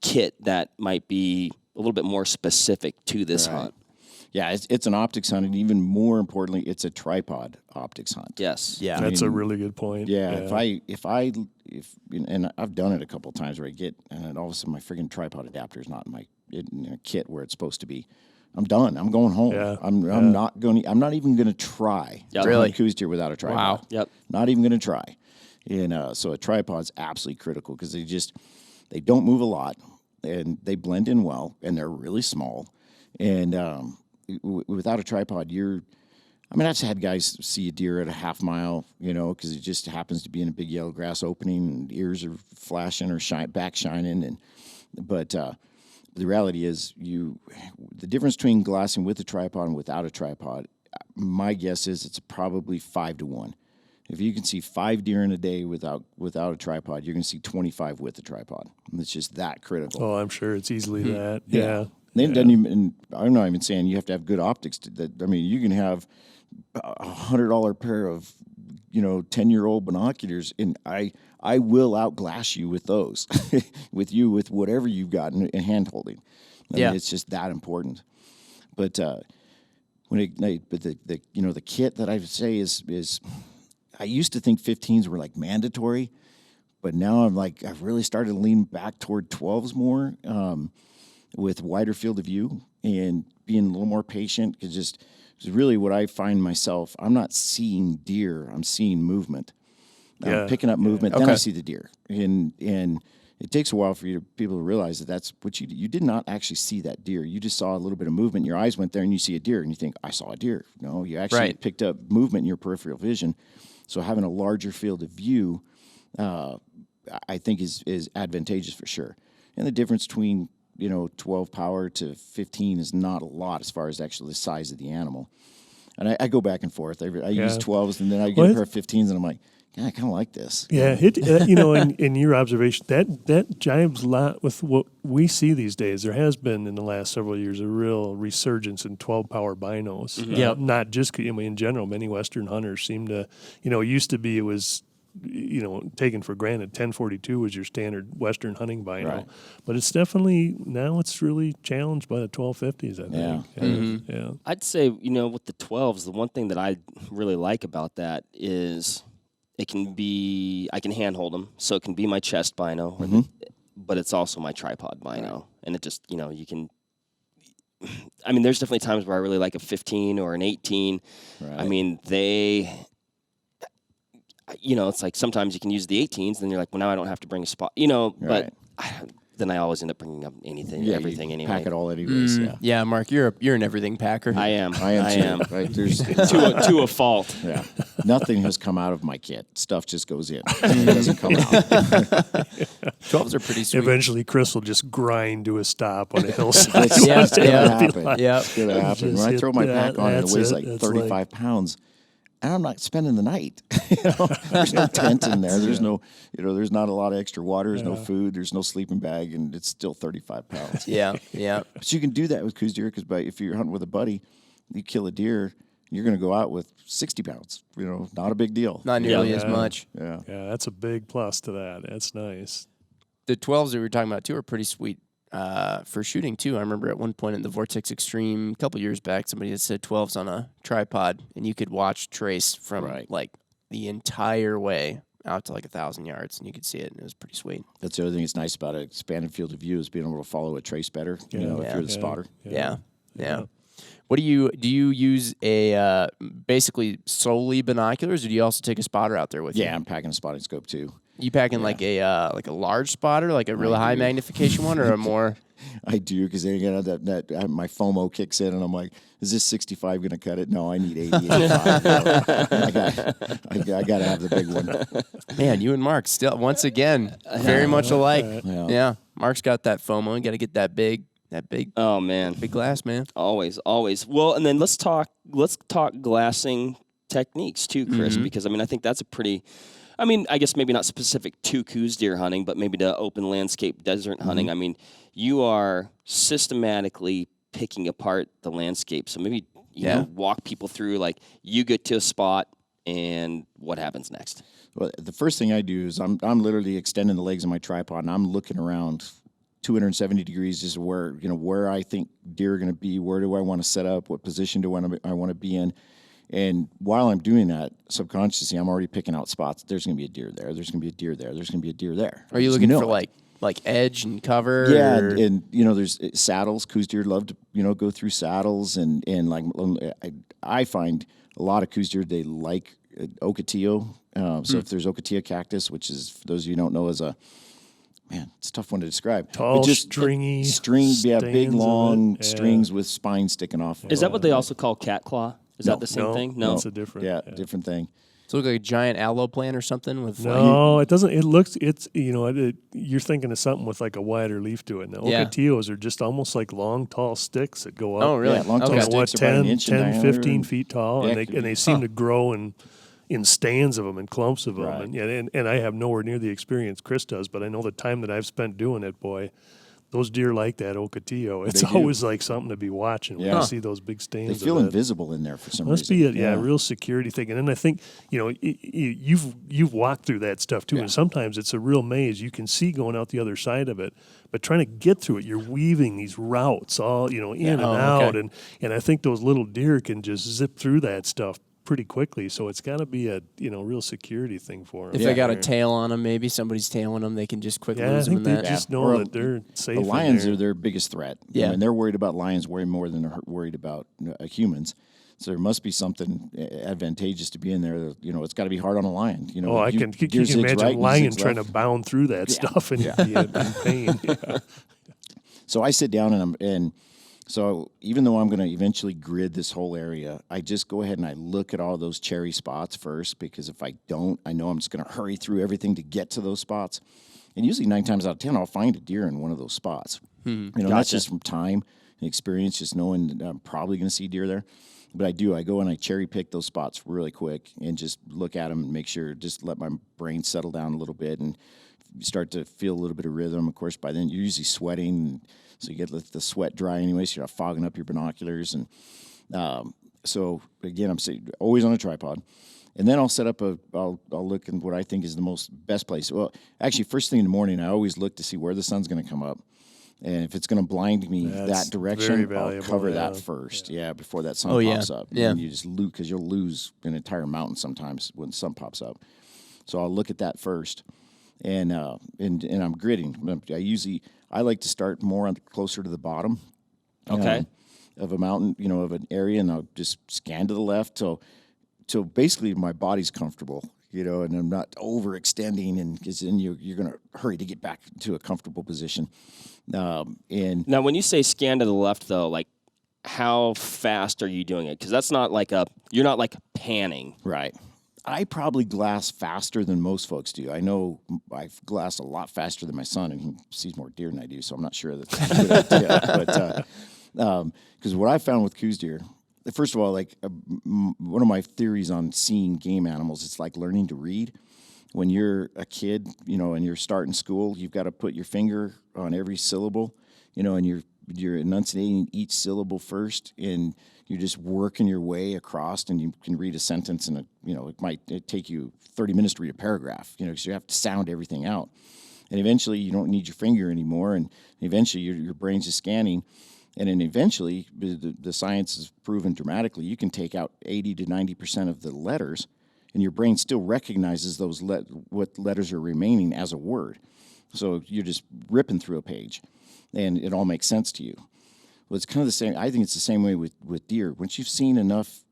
kit that might be a little bit more specific to this hunt. Yeah, it's an optics hunt, and even more importantly, it's a tripod optics hunt. Yes. Yeah. That's a really good point. Yeah, and I've done it a couple of times where I get, and all of a sudden my friggin' tripod adapter is not in a kit where it's supposed to be. I'm done. I'm going home. Yeah. I'm not even going to try to Really? hunt Coues deer without a tripod. Wow. Yep. Not even going to try. And so a tripod's absolutely critical because they don't move a lot, and they blend in well, and they're really small. And without a tripod, I've just had guys see a deer at a half mile, because it just happens to be in a big yellow grass opening, and ears are flashing or back shining. But the reality is, the difference between glassing with a tripod and without a tripod, my guess is it's probably 5 to 1. If you can see 5 deer in a day without a tripod, you're going to see 25 with a tripod. And it's just that critical. Oh, I'm sure it's easily that. Yeah. Then doesn't even, I'm not even saying you have to have good optics. You can have $100 pair of, 10-year-old binoculars, and I will outglass you with those, with whatever you've got in hand holding. It's just that important. But the kit that I would say is I used to think 15s were like mandatory, but now I've really started to lean back toward 12s more. With wider field of view and being a little more patient, because really what I find myself, I'm not seeing deer, I'm seeing movement. I'm picking up movement, then I see the deer. And it takes a while for people to realize that that's what you did not actually see that deer. You just saw a little bit of movement, your eyes went there and you see a deer and you think, I saw a deer. No, you actually picked up movement in your peripheral vision. So having a larger field of view, I think is advantageous for sure. And the difference between 12 power to 15 is not a lot as far as actually the size of the animal. And I go back and forth. I use 12s, and then I get a pair of 15s, and I'm like, I kind of like this. Yeah, in your observation, that jives a lot with what we see these days. There has been in the last several years a real resurgence in 12-power binos. Not just, in general, many Western hunters seem to, it used to be it was, taken for granted. 1042 was your standard Western hunting bino, Right. but it's definitely now it's really challenged by the 1250s. I think. Yeah. I'd say, with the 12s, the one thing that I really like about that is I can handhold them, so it can be my chest bino, but it's also my tripod bino, and it just, you can. There's definitely times where I really like a 15 or an 18. Right. It's like sometimes you can use the 18s, then you're like, well, now I don't have to bring a spot, but then I always end up bringing up everything anyway. Pack it all anyways. Yeah, Mark, you're an everything packer. I am. I am. Right? There's to a fault. Yeah. Nothing has come out of my kit. Stuff just goes in. It doesn't come out. 12s are pretty sweet. Eventually, Chris will just grind to a stop on a hillside. It's going to happen. Yeah. It's going to happen. When I throw my pack on, it weighs like 35 pounds. And I'm not spending the night. There's no tent in there. There's no, there's not a lot of extra water. There's no food. There's no sleeping bag, and it's still 35 pounds. Yeah. But you can do that with Coues deer because if you're hunting with a buddy, you kill a deer, you're going to go out with 60 pounds. Not a big deal. Not nearly as much. Yeah. Yeah, that's a big plus to that. That's nice. The 12s that we were talking about too are pretty sweet for shooting too. I remember at one point in the Vortex Extreme a couple years back, somebody had said 12s on a tripod, and you could watch trace from like the entire way. out to like 1,000 yards, and you could see it, and it was pretty sweet. That's the other thing that's nice about it. Expanded field of view is being able to follow a trace better. If you're the spotter. Yeah. What do you use a basically solely binoculars, or do you also take a spotter out there with you? Yeah, I'm packing a spotting scope too. You packing like a large spotter, like a really high magnification one, or a more? I do, because then again, my FOMO kicks in, and I'm like, is this 65 going to cut it? No, I need 80, 85. I got to have the big one. Man, you and Mark still, once again, very much alike. Yeah. Mark's got that FOMO. You got to get that big. Oh man, big glass, man. Always. Well, and then let's talk glassing techniques too, Chris, because I mean, I think that's a pretty. I mean, I guess maybe not specific to Coues deer hunting, but maybe to open landscape desert hunting. I mean, you are systematically picking apart the landscape. So maybe you know, walk people through, like, you get to a spot and what happens next. Well, the first thing I do is I'm literally extending the legs of my tripod, and I'm looking around 270 degrees, just where I think deer are going to be, where do I want to set up, what position do I want to be in. And while I'm doing that, subconsciously, I'm already picking out spots. There's going to be a deer there. There's going to be a deer there. There's going to be a deer there. Are you looking for like edge and cover? Yeah, and there's saddles. Coues deer love to go through saddles, and like I find a lot of Coues deer, they like ocotillo. So if there's ocotillo cactus, which is, for those of you who don't know, is it's a tough one to describe. Tall, stringy, big long strings with spines sticking off. Is that what they also call cat claw? Is that the same thing? No, it's a different. Different thing. So it look like a giant aloe plant or something with. No, it doesn't. You're thinking of something with like a wider leaf to it. Now, ocotillos are just almost like long, tall sticks that go up. Oh, really? Yeah, long, tall sticks, 10, 15 feet tall, and they seem to grow in stands of them and clumps of them. Right. And I have nowhere near the experience Chris does, but I know the time that I've spent doing it, boy, those deer like that ocotillo. It's always like something to be watching when you see those big stands. They feel invisible in there for some reason. Must be a real security thing. And then I think, you've walked through that stuff too, and sometimes it's a real maze. You can see going out the other side of it, but trying to get through it, you're weaving these routes all, in and out. Okay. And I think those little deer can just zip through that stuff pretty quickly, so it's got to be a real security thing for them. If they got a tail on them, maybe somebody's tailing them, they can just quickly lose them in that. They just know that they're safe. The lions are their biggest threat. Yeah, and they're worried about lions way more than they're worried about humans. So there must be something advantageous to be in there. It's got to be hard on a lion. I can imagine a lion trying to bound through that stuff and be in pain. Yeah. So I sit down So even though I'm going to eventually grid this whole area, I just go ahead and I look at all those cherry spots first, because if I don't, I know I'm just going to hurry through everything to get to those spots. And usually 9 times out of 10, I'll find a deer in one of those spots. That's just from time and experience, just knowing that I'm probably going to see deer there. But I go and I cherry pick those spots really quick and just look at them and make sure, just let my brain settle down a little bit and start to feel a little bit of rhythm. Of course, by then you're usually sweating, so you get the sweat dry anyway, so you're not fogging up your binoculars. And so, again, I'm always on a tripod. And then I'll set up I'll look in what I think is the best place. Well, actually, first thing in the morning, I always look to see where the sun's going to come up. And if it's going to blind me that direction, I'll cover that first, before that sun pops up. Yeah. And you just lose, because you'll lose an entire mountain sometimes when the sun pops up. So I'll look at that first. And I'm gridding. I like to start more closer to the bottom, of a mountain, of an area, and I'll just scan to the left till basically my body's comfortable, and I'm not overextending, and because then you're going to hurry to get back to a comfortable position. And now, when you say scan to the left, though, like, how fast are you doing it? Because that's not you're not like panning, right? I probably glass faster than most folks do. I know I've glassed a lot faster than my son, and he sees more deer than I do, so I'm not sure that's a good idea. But because what I found with Coues deer, first of all, one of my theories on seeing game animals, it's like learning to read. When you're a kid, and you're starting school, you've got to put your finger on every syllable, and you're enunciating each syllable first, and you're just working your way across, and you can read a sentence, and it might take you 30 minutes to read a paragraph, because you have to sound everything out. And eventually you don't need your finger anymore, and eventually your brain's just scanning. And then eventually the science has proven dramatically, you can take out 80 to 90% of the letters, and your brain still recognizes those what letters are remaining as a word. So you're just ripping through a page, and it all makes sense to you. Well, it's kind of the same. I think it's the same way with deer. Once you've seen enough,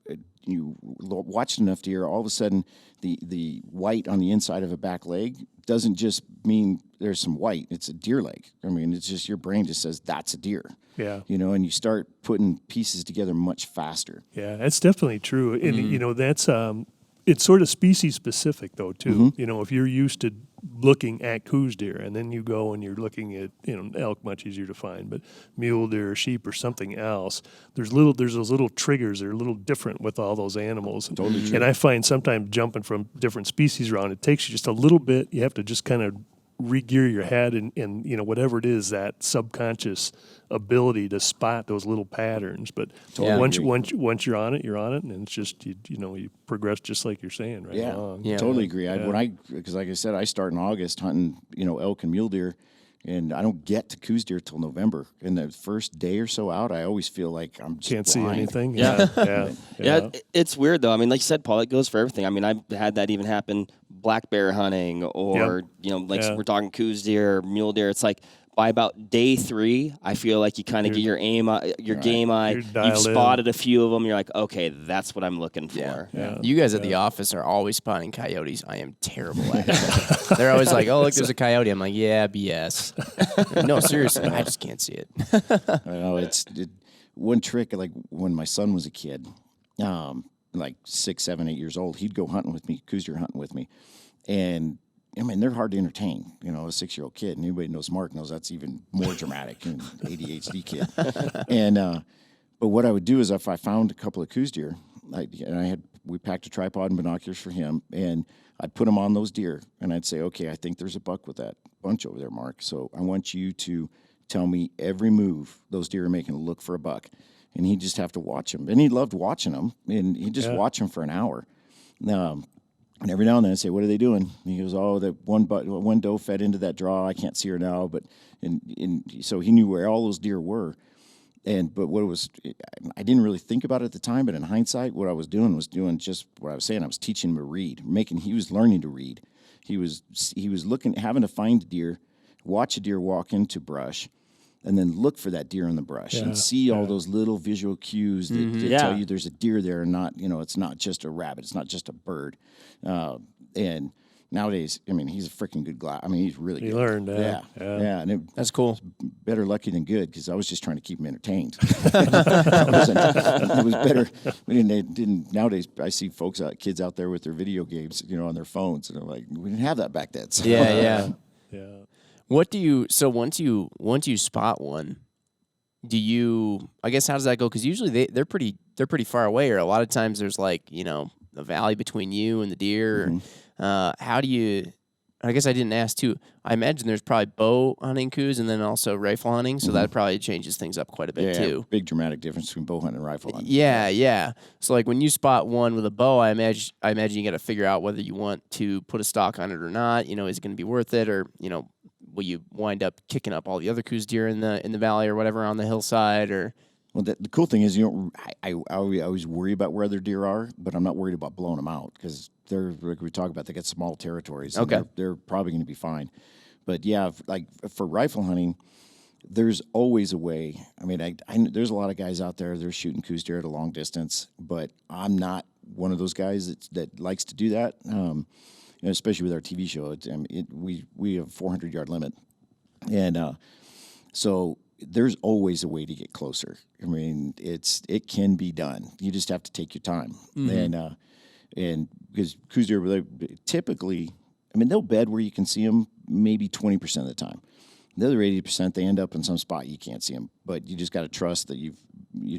you watched enough deer, all of a sudden the white on the inside of a back leg doesn't just mean there's some white. It's a deer leg. I mean, it's just your brain just says that's a deer. Yeah. And you start putting pieces together much faster. Yeah, that's definitely true. And, that's, it's sort of species specific though, too. If you're used to looking at Coues deer and then you go and you're looking at, elk, much easier to find, but mule deer or sheep or something else, there's those little triggers that are a little different with all those animals. Totally true. And I find sometimes jumping from different species around, it takes you just a little bit. You have to just kind of re-gear your head and whatever it is, that subconscious ability to spot those little patterns. But once you're on it, and it's just you progress just like you're saying right along. Yeah, totally agree. Because like I said, I start in August hunting elk and mule deer, and I don't get to Coues deer till November. And the first day or so out, I always feel like I'm just can't blind. see anything. Yeah, it's weird though. I mean, like you said, Paul, it goes for everything. I mean, I've had that even happen black bear hunting, or we're talking Coues deer, mule deer. It's like by about day 3, I feel like you kind of get your game eye. You've spotted a few of them. You're like, okay, that's what I'm looking for. Yeah. You guys at the office are always spotting coyotes. I am terrible at it. They're always like, oh, look, there's a coyote. I'm like, yeah, BS. No, seriously, I just can't see it. I know one trick, like when my son was a kid, like 6, 7, 8 years old, he'd go hunting with me, Coues deer hunting with me. And I mean, they're hard to entertain, a 6-year-old kid. And anybody knows Mark knows that's even more dramatic, an ADHD kid. And but what I would do is if I found a couple of Coues deer, we packed a tripod and binoculars for him, and I'd put him on those deer, and I'd say, okay, I think there's a buck with that bunch over there, Mark. So I want you to tell me every move those deer are making to look for a buck. And he'd just have to watch them. And he loved watching them, and he'd just watch them for an hour. And every now and then I'd say, what are they doing? And he goes, oh, that one doe fed into that draw. I can't see her now. And so he knew where all those deer were. But I didn't really think about it at the time, but in hindsight, what I was doing just what I was saying. I was teaching him to read, he was learning to read. He was having to find a deer, watch a deer walk into brush, and then look for that deer in the brush and see all those little visual cues that tell you there's a deer there and not, it's not just a rabbit. It's not just a bird. And nowadays, I mean, he's a freaking good guy. I mean, he's really good. He learned, Yeah. And that's cool. Better lucky than good, because I was just trying to keep him entertained. It was better. Nowadays, I see kids out there with their video games, on their phones. And I'm like, we didn't have that back then. So. Yeah. What do you? So once you spot one, I guess how does that go? Because usually they're pretty far away, or a lot of times there's like a valley between you and the deer. Mm-hmm. How do you? I guess I didn't ask too. I imagine there's probably bow hunting Coues and then also rifle hunting, so that probably changes things up quite a bit too. Big dramatic difference between bow hunting and rifle hunting. Yeah. So like when you spot one with a bow, I imagine you got to figure out whether you want to put a stock on it or not. Is it going to be worth it, or will you wind up kicking up all the other Coues deer in the valley or whatever on the hillside? Or well, the cool thing is, I always worry about where other deer are, but I'm not worried about blowing them out, because they're, like we talk about, they got small territories. Okay, they're probably going to be fine. But yeah, like for rifle hunting, there's always a way. I mean, there's a lot of guys out there, they're shooting Coues deer at a long distance, but I'm not one of those guys that likes to do that. Especially with our TV show, we have a 400-yard limit, and so there's always a way to get closer. I mean, it can be done. You just have to take your time, and because Coues deer typically, I mean, they'll bed where you can see them maybe 20% of the time. The other 80%, they end up in some spot you can't see them, but you just got to trust that you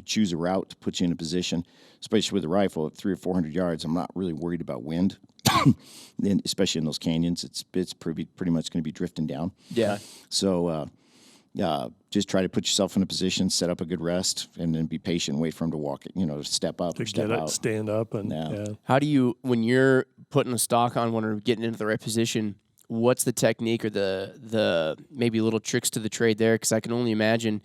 choose a route to put you in a position, especially with a rifle at 300 or 400 yards. I'm not really worried about wind. And especially in those canyons, it's pretty much going to be drifting down. Yeah. So just try to put yourself in a position, set up a good rest, and then be patient. Wait for him to walk it. Step up or step out. Stand up, and How do you, when you're putting a stock on one or getting into the right position, what's the technique or the maybe little tricks to the trade there? Because I can only imagine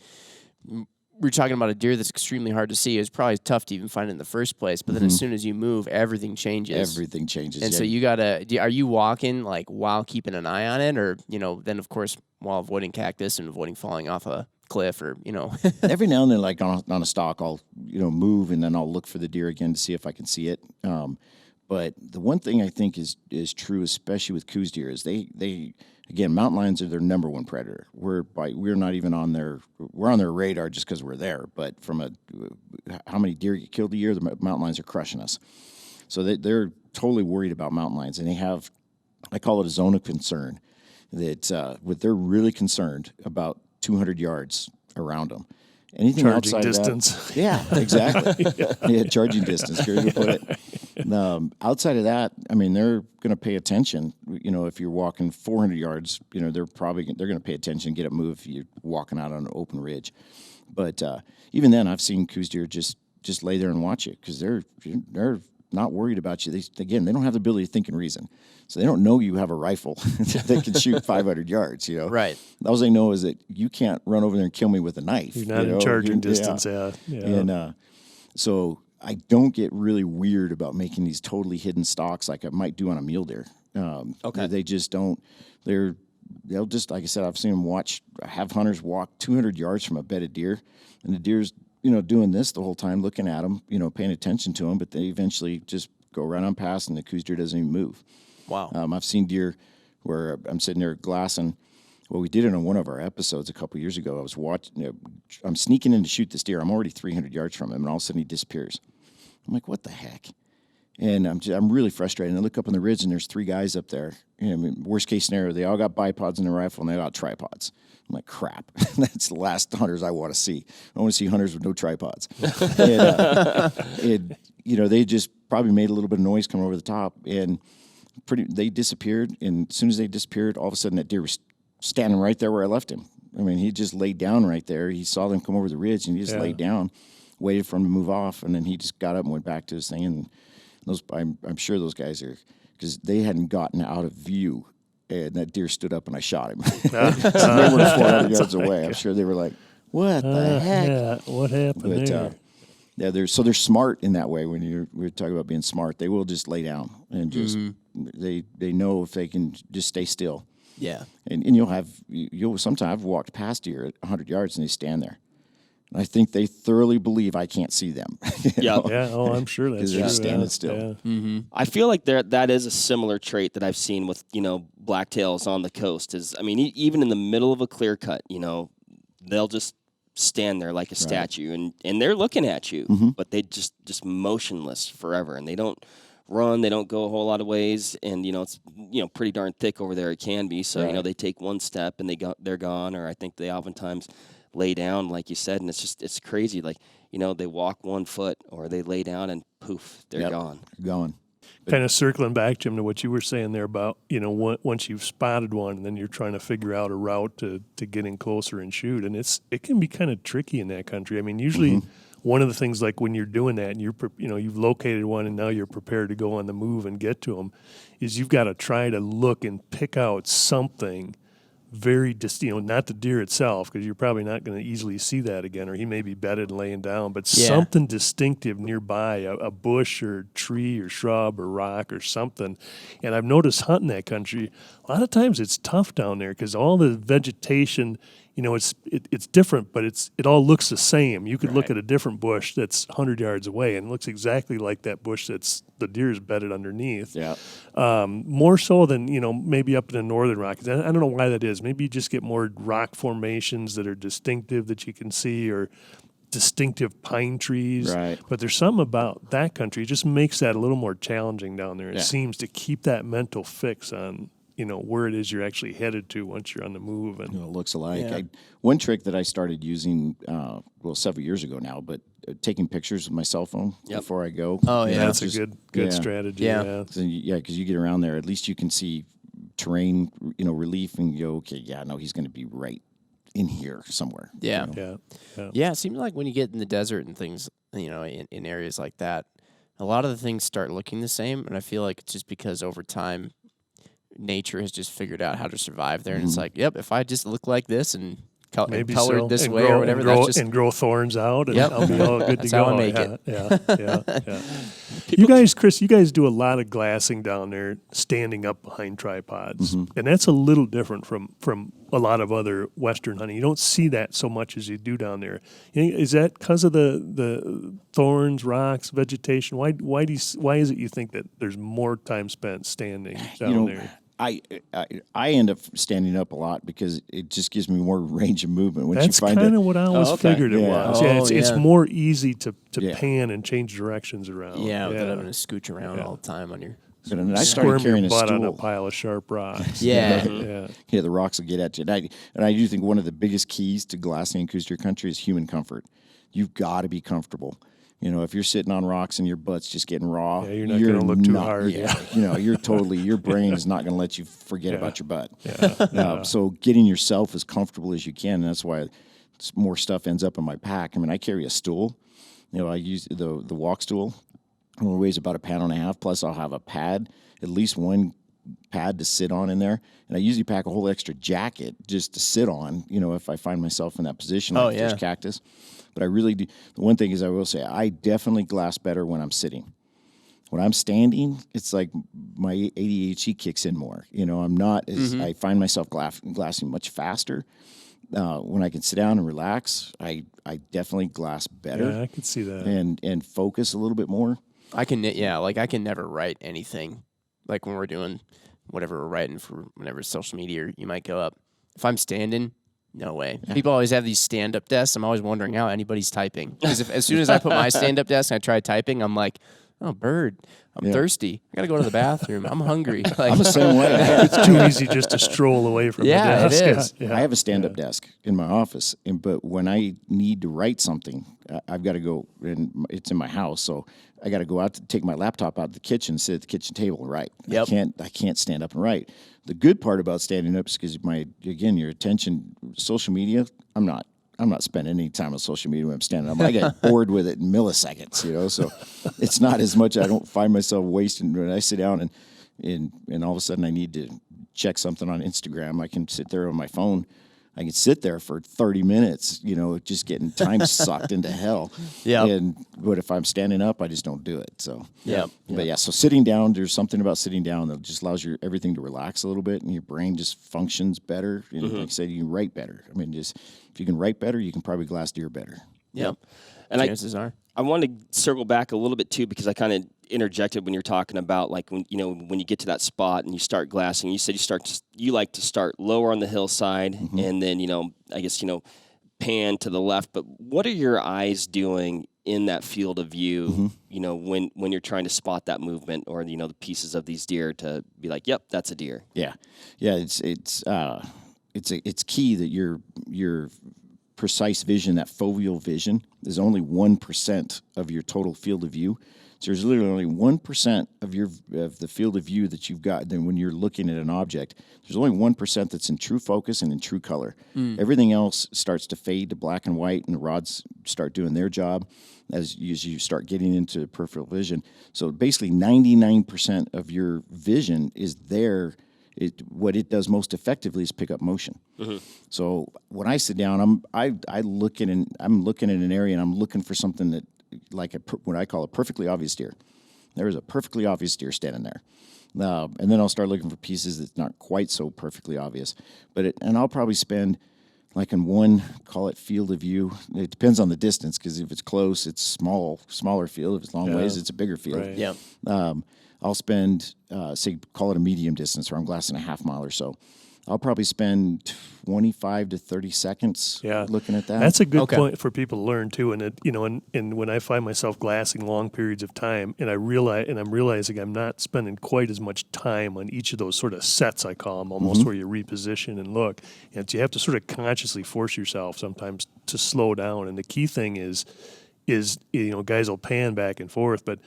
we're talking about a deer that's extremely hard to see. It's probably tough to even find it in the first place. But then as soon as you move, everything changes. Everything changes. And so you are you walking like while keeping an eye on it, or then of course while avoiding cactus and avoiding falling off a cliff, or Every now and then, like on a stalk, I'll move and then I'll look for the deer again to see if I can see it. But the one thing I think is true, especially with Coues deer, is they again, mountain lions are their number one predator. We're not even on we're on their radar just because we're there. But from how many deer get killed a year, the mountain lions are crushing us. So they're totally worried about mountain lions, and they have, I call it a zone of concern. They're really concerned about 200 yards around them. Anything charging outside distance. of that, yeah, exactly. Yeah, charging distance. Good way to put it. Outside of that, I mean, they're going to pay attention. If you're walking 400 yards, they're going to pay attention, get a move if you're walking out on an open ridge. But even then, I've seen Coues deer just lay there and watch it because they're not worried about you. They don't have the ability to think and reason. So they don't know you have a rifle that can shoot 500 yards, Right. All they know is that you can't run over there and kill me with a knife. You're not in charging distance, yeah. And so I don't get really weird about making these totally hidden stalks like I might do on a mule deer. Okay. They just don't. They'll just, like I said, I've seen them have hunters walk 200 yards from a bedded deer, and the deer's doing this the whole time, looking at them, paying attention to them, but they eventually just go right on past, and the Coues deer doesn't even move. Wow. I've seen deer where I'm sitting there glassing. Well, we did it on one of our episodes a couple years ago. I was watching. I'm sneaking in to shoot this deer. I'm already 300 yards from him, and all of a sudden he disappears. I'm like, what the heck? And I'm really frustrated. And I look up on the ridge, and there's 3 guys up there. Worst case scenario, they all got bipods in their rifle, and they all got tripods. I'm like, crap. That's the last hunters I want to see. I want to see hunters with no tripods. They just probably made a little bit of noise coming over the top, and they disappeared. And as soon as they disappeared, all of a sudden that deer was standing right there where I left him. I mean, he just laid down right there. He saw them come over the ridge, and he just laid down, waited for him to move off, and then he just got up and went back to his thing. And I'm sure those guys are, because they hadn't gotten out of view, and that deer stood up and I shot him. So they were 400 yards away. I'm sure they were like, "What the heck? Yeah, what happened there?" They're smart in that way. When we're talking about being smart, they will just lay down and just they know if they can just stay still. Yeah, and you'll sometimes I've walked past deer at 100 yards and they stand there. I think they thoroughly believe I can't see them. Yeah. Yeah. Oh, I'm sure that's Because they're true. just standing Yeah. still. Yeah. Mm-hmm. I feel like that is a similar trait that I've seen with, blacktails on the coast. Even in the middle of a clear cut, they'll just stand there like a statue, and they're looking at you, but they just motionless forever, and they don't run, they don't go a whole lot of ways, and it's pretty darn thick over there. It can be, so they take one step and they're gone, or I think they oftentimes lay down, like you said, and it's crazy. Like, they walk 1 foot or they lay down and poof, they're gone. Gone. Kind of circling back, Jim, to what you were saying there about, once you've spotted one and then you're trying to figure out a route to get in closer and shoot. And it can be kind of tricky in that country. I mean, usually one of the things, like when you're doing that and you've located one and now you're prepared to go on the move and get to them, is you've got to try to look and pick out something very not the deer itself, because you're probably not going to easily see that again, or he may be bedded and laying down, but something distinctive nearby, a bush or tree or shrub or rock or something. And I've noticed hunting that country, a lot of times it's tough down there because all the vegetation, it's different, but it all looks the same. You could look at a different bush that's 100 yards away and it looks exactly like that bush that's the deer is bedded underneath. Yeah. More so than, maybe up in the northern Rockies. I don't know why that is. Maybe you just get more rock formations that are distinctive that you can see, or distinctive pine trees. Right. But there's something about that country. It just makes that a little more challenging down there. It seems to keep that mental fix on, where it is you're actually headed to once you're on the move. And It looks alike. One trick that I started using, several years ago now, but taking pictures with my cell phone before I go. Oh, yeah. that's a good strategy. Yeah. Because you get around there, at least you can see terrain, relief, and you go, okay, he's going to be right in here somewhere. Yeah. Yeah. It seems like when you get in the desert and things, in areas like that, a lot of the things start looking the same, and I feel like it's just because over time, nature has just figured out how to survive there, and it's like, yep, if I just look like this and Maybe colored so. this And way grow, or whatever. and grow, That's just and grow thorns out, and Yep. I'll be all good That's to go. how I make yeah, it. Yeah. You guys, Chris, you guys do a lot of glassing down there, standing up behind tripods, and that's a little different from a lot of other Western hunting. You don't see that so much as you do down there. Is that because of the thorns, rocks, vegetation? Why is it you think that there's more time spent standing down there? I end up standing up a lot because it just gives me more range of movement. Once That's you find kind of what I always figured it Yeah. was. Oh, It's yeah. more easy to Yeah. pan and change directions around. yeah, without having to scooch around all the time on your. But then I started Squirm your carrying a butt on a stool. pile of sharp rocks. Yeah. Yeah. Yeah, the rocks will get at you. And I do think one of the biggest keys to glassing in Coues deer country is human comfort. You've got to be comfortable. If you're sitting on rocks and your butt's just getting raw, Yeah, you're not gonna look too hard. Yeah, your brain is not going to let you forget about your butt. Yeah. So getting yourself as comfortable as you can, and that's why more stuff ends up in my pack. I mean, I carry a stool. I use the walk stool. It weighs about 1.5 pounds. Plus, I'll have a pad, at least one pad to sit on in there. And I usually pack a whole extra jacket just to sit on, if I find myself in that position, like there's cactus. But I really do. The one thing is I will say I definitely glass better when I'm sitting. When I'm standing, it's like my ADHD kicks in more. I'm not as, I find myself glassing much faster. When I can sit down and relax, I definitely glass better. Yeah, I could see that. And focus a little bit more. I can never write anything. Like when we're doing whatever we're writing for whenever social media you might go up. If I'm standing, no way. Yeah. People always have these stand-up desks. I'm always wondering how anybody's typing. Because as soon as I put my stand-up desk and I try typing, I'm like, oh, bird, I'm thirsty. I got to go to the bathroom. I'm hungry. Like, I'm the same way. It's too easy just to stroll away from the desk. It is. Yeah. I have a stand-up desk in my office, but when I need to write something, I've got to go, and it's in my house, so I got to go out to take my laptop out of the kitchen, sit at the kitchen table, and write. Yep. I can't stand up and write. The good part about standing up is because your attention, social media. I'm not spending any time on social media when I'm standing up. I get bored with it in milliseconds, so it's not as much. I don't find myself wasting when I sit down and all of a sudden I need to check something on Instagram. I can sit there on my phone. I can sit there for 30 minutes, just getting time sucked into hell. Yeah. But if I'm standing up, I just don't do it. So yeah. But yeah, so sitting down, there's something about sitting down that just allows everything to relax a little bit, and your brain just functions better. Like I said, you can write better. I mean, just if you can write better, you can probably glass deer better. Yep. And chances are. I want to circle back a little bit too, because I kind of interjected when you're talking about like when you get to that spot and you start glassing. You said you like to start lower on the hillside and then I guess pan to the left. But what are your eyes doing in that field of view? When you're trying to spot that movement or the pieces of these deer to be like, yep, that's a deer. Yeah. It's key that your precise vision, that foveal vision, is only 1% of your total field of view. So there's literally only 1% of the field of view that you've got. Then when you're looking at an object, there's only 1% that's in true focus and in true color. Everything else starts to fade to black and white, and the rods start doing their job as you start getting into peripheral vision. So basically 99% of your vision is there. What it does most effectively is pick up motion. So when I sit down, I'm looking at an area and I'm looking for something that, like what I call a perfectly obvious deer. There is a perfectly obvious deer standing there, and then I'll start looking for pieces that's not quite so perfectly obvious. And I'll probably spend like in one, call it field of view. It depends on the distance, because if it's close, it's smaller field. If it's long ways, it's a bigger field. Right. Yeah. I'll spend, call it a medium distance, where I'm glassing a half mile or so. I'll probably spend 25 to 30 seconds looking at that. That's a good point for people to learn too. And and when I find myself glassing long periods of time, and I'm realizing I'm not spending quite as much time on each of those sort of sets, I call them, almost where you reposition and look. And you have to sort of consciously force yourself sometimes to slow down. And the key thing is guys will pan back and forth, but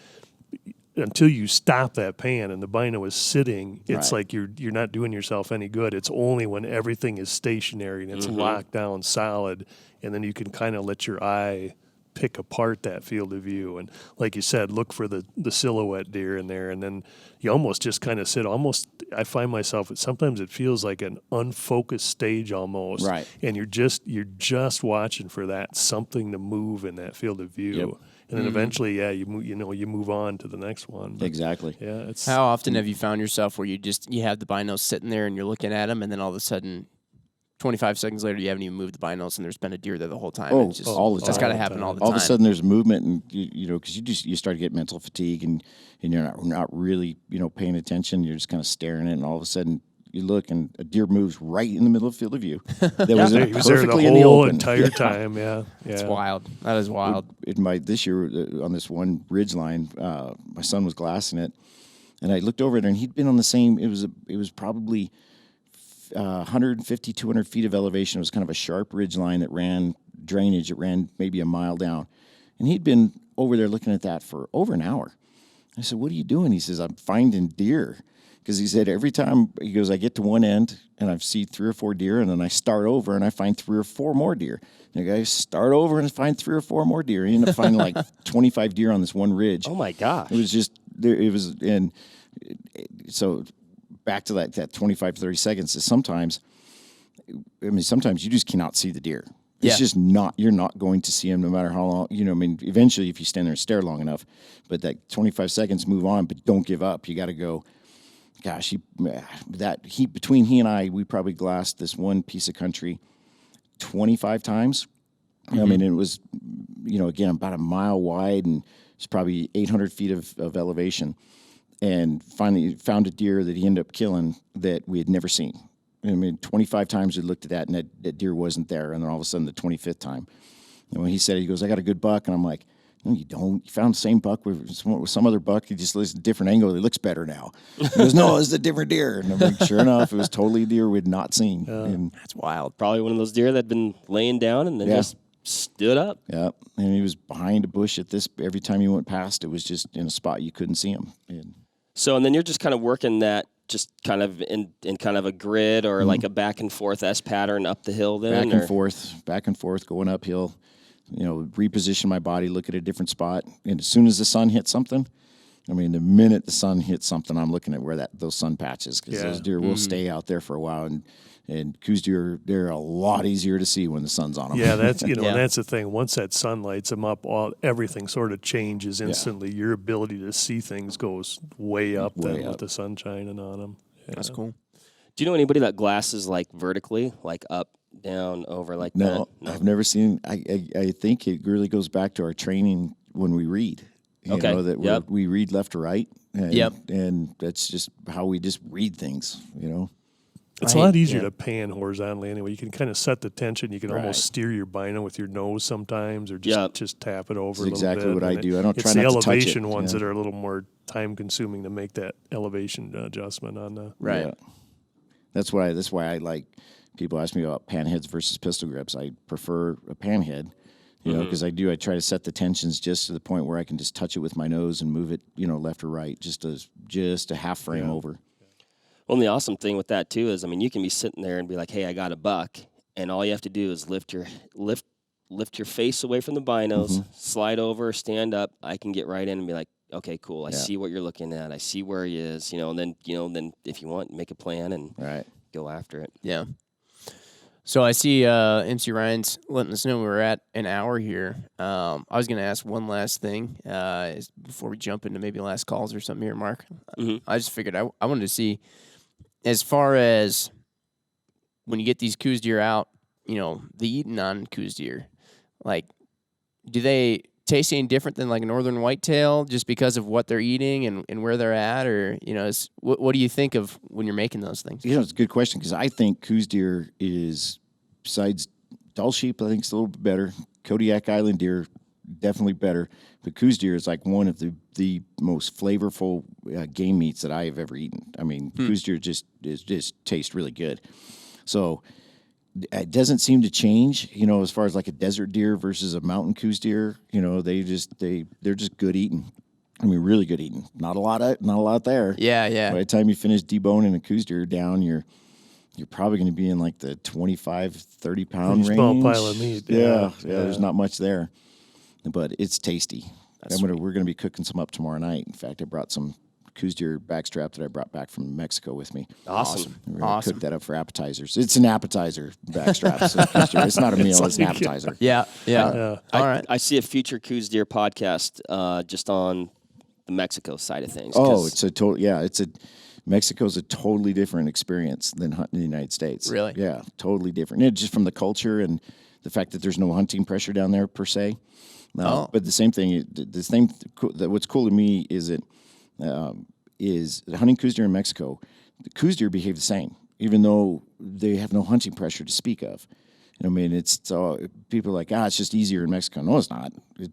until you stop that pan and the bino is sitting, it's like you're not doing yourself any good. It's only when everything is stationary and it's locked down solid, and then you can kind of let your eye pick apart that field of view. And like you said, look for the silhouette deer in there, and then you almost just kind of sit. Almost, I find myself sometimes it feels like an unfocused stage almost, Right. And you're just watching for that something to move in that field of view. Yep. And then eventually, you move on to the next one. But Exactly. yeah, it's How often have you found yourself where you have the binos sitting there and you're looking at them, and then all of a sudden, 25 seconds later, you haven't even moved the binos, and there's been a deer there the whole time? Oh, It's just, all the time. That's got to happen all the time. All of a sudden there's movement, and because you start to get mental fatigue, and you're not really paying attention. You're just kind of staring at it, and all of a sudden you look, and a deer moves right in the middle of the field of view. That he was there the perfectly in the whole open. entire time. Yeah, It's wild. That is wild. This year on this one ridge line, my son was glassing it, and I looked over it, and he'd been on the same. It was probably 150, 200 feet of elevation. It was kind of a sharp ridge line that ran drainage. It ran maybe a mile down, and he'd been over there looking at that for over an hour. I said, "What are you doing?" He says, "I'm finding deer." Because he said every time, he goes, I get to one end and I see 3 or 4 deer, and then I start over and I find 3 or 4 more deer. And I start over and find 3 or 4 more deer. He ended up finding like 25 deer on this one ridge. Oh my gosh. It was just, and so back to that 25, 30 seconds is sometimes you just cannot see the deer. It's just not, you're not going to see them no matter how long, eventually if you stand there and stare long enough, but that 25 seconds, move on, but don't give up. You got to go. Gosh, between he and I, we probably glassed this one piece of country 25 times. Mm-hmm. I mean, it was, again, about a mile wide, and it's probably 800 feet of elevation. And finally found a deer that he ended up killing that we had never seen. I mean, 25 times we looked at that, and that deer wasn't there. And then all of a sudden, the 25th time, and when he said, he goes, "I got a good buck," and I'm like, "No, you don't. You found the same buck with some other buck. He just looks a different angle. It looks better now." He goes, "No, it's a different deer." And I'm like, sure enough, it was totally a deer we'd not seen. And That's wild. Probably one of those deer that had been laying down and then just stood up. yeah, and he was behind a bush at this. Every time he went past, it was just in a spot you couldn't see him. And then you're just kind of working that just kind of in kind of a grid or like a back and forth S pattern up the hill then? Back and forth, going uphill. Reposition my body, look at a different spot. And as soon as the sun hits something, the minute the sun hits something, I'm looking at where those sun patches, because those deer will stay out there for a while. And Coues deer, they're a lot easier to see when the sun's on them. Yeah, that's and that's the thing. Once that sun lights them up, everything sort of changes instantly. Your ability to see things goes way up with the sun shining on them. Yeah. That's cool. Do you know anybody that glasses like vertically, like up, down, over like that? No, I've never seen. I think it really goes back to our training when we read. We read left to right. And that's just how we just read things. It's a lot easier to pan horizontally anyway. You can kind of set the tension. You can almost steer your bino with your nose sometimes, or just tap it over. That's a little bit. exactly what I do. I don't try not to touch it. It's the elevation ones that are a little more time consuming to make that elevation adjustment on the right. Yeah. That's why I like. People ask me about panheads versus pistol grips. I prefer a panhead, because I try to set the tensions just to the point where I can just touch it with my nose and move it, left or right, just a half frame over. Well, and the awesome thing with that too is, you can be sitting there and be like, "Hey, I got a buck," and all you have to do is lift your face away from the binos, slide over, stand up. I can get right in and be like, "Okay, cool. I see what you're looking at. I see where he is." And then if you want, make a plan and go after it. Yeah. So I see MC Ryan's letting us know we're at an hour here. I was going to ask one last thing before we jump into maybe last calls or something here, Mark. I just figured I wanted to see, as far as when you get these Coues deer out, the eating on Coues deer, like, do they taste any different than like a northern whitetail just because of what they're eating and where they're at? Or, what do you think of when you're making those things? It's a good question, because I think Coues deer is, besides Dull sheep, I think it's a little bit better. Kodiak Island deer, definitely better. But Coues deer is like one of the most flavorful game meats that I have ever eaten. Coues deer just taste really good. So it doesn't seem to change, as far as like a desert deer versus a mountain Coues deer. They're just good eating. Really good eating. Not a lot there. Yeah. By the time you finish deboning a Coues deer down, you're probably going to be in like the 25, 30 pound range. Small pile of meat. Yeah. There's not much there. but it's tasty. We're gonna be cooking some up tomorrow night. In fact, I brought some Coues deer backstrap that I brought back from Mexico with me. Awesome. We're gonna cook that up for appetizers. It's an appetizer backstrap. So Coues deer. It's not a meal. It's an appetizer. Yeah. Yeah. All right. I see a future Coues deer podcast just on the Mexico side of things. Oh, it's a total. Yeah, Mexico's a totally different experience than hunting in the United States. Really? Yeah, totally different. Just from the culture and the fact that there's no hunting pressure down there per se. But the same thing. What's cool to me is hunting Coues deer in Mexico. The Coues deer behave the same, even though they have no hunting pressure to speak of. I mean, people are like, it's just easier in Mexico. No, it's not.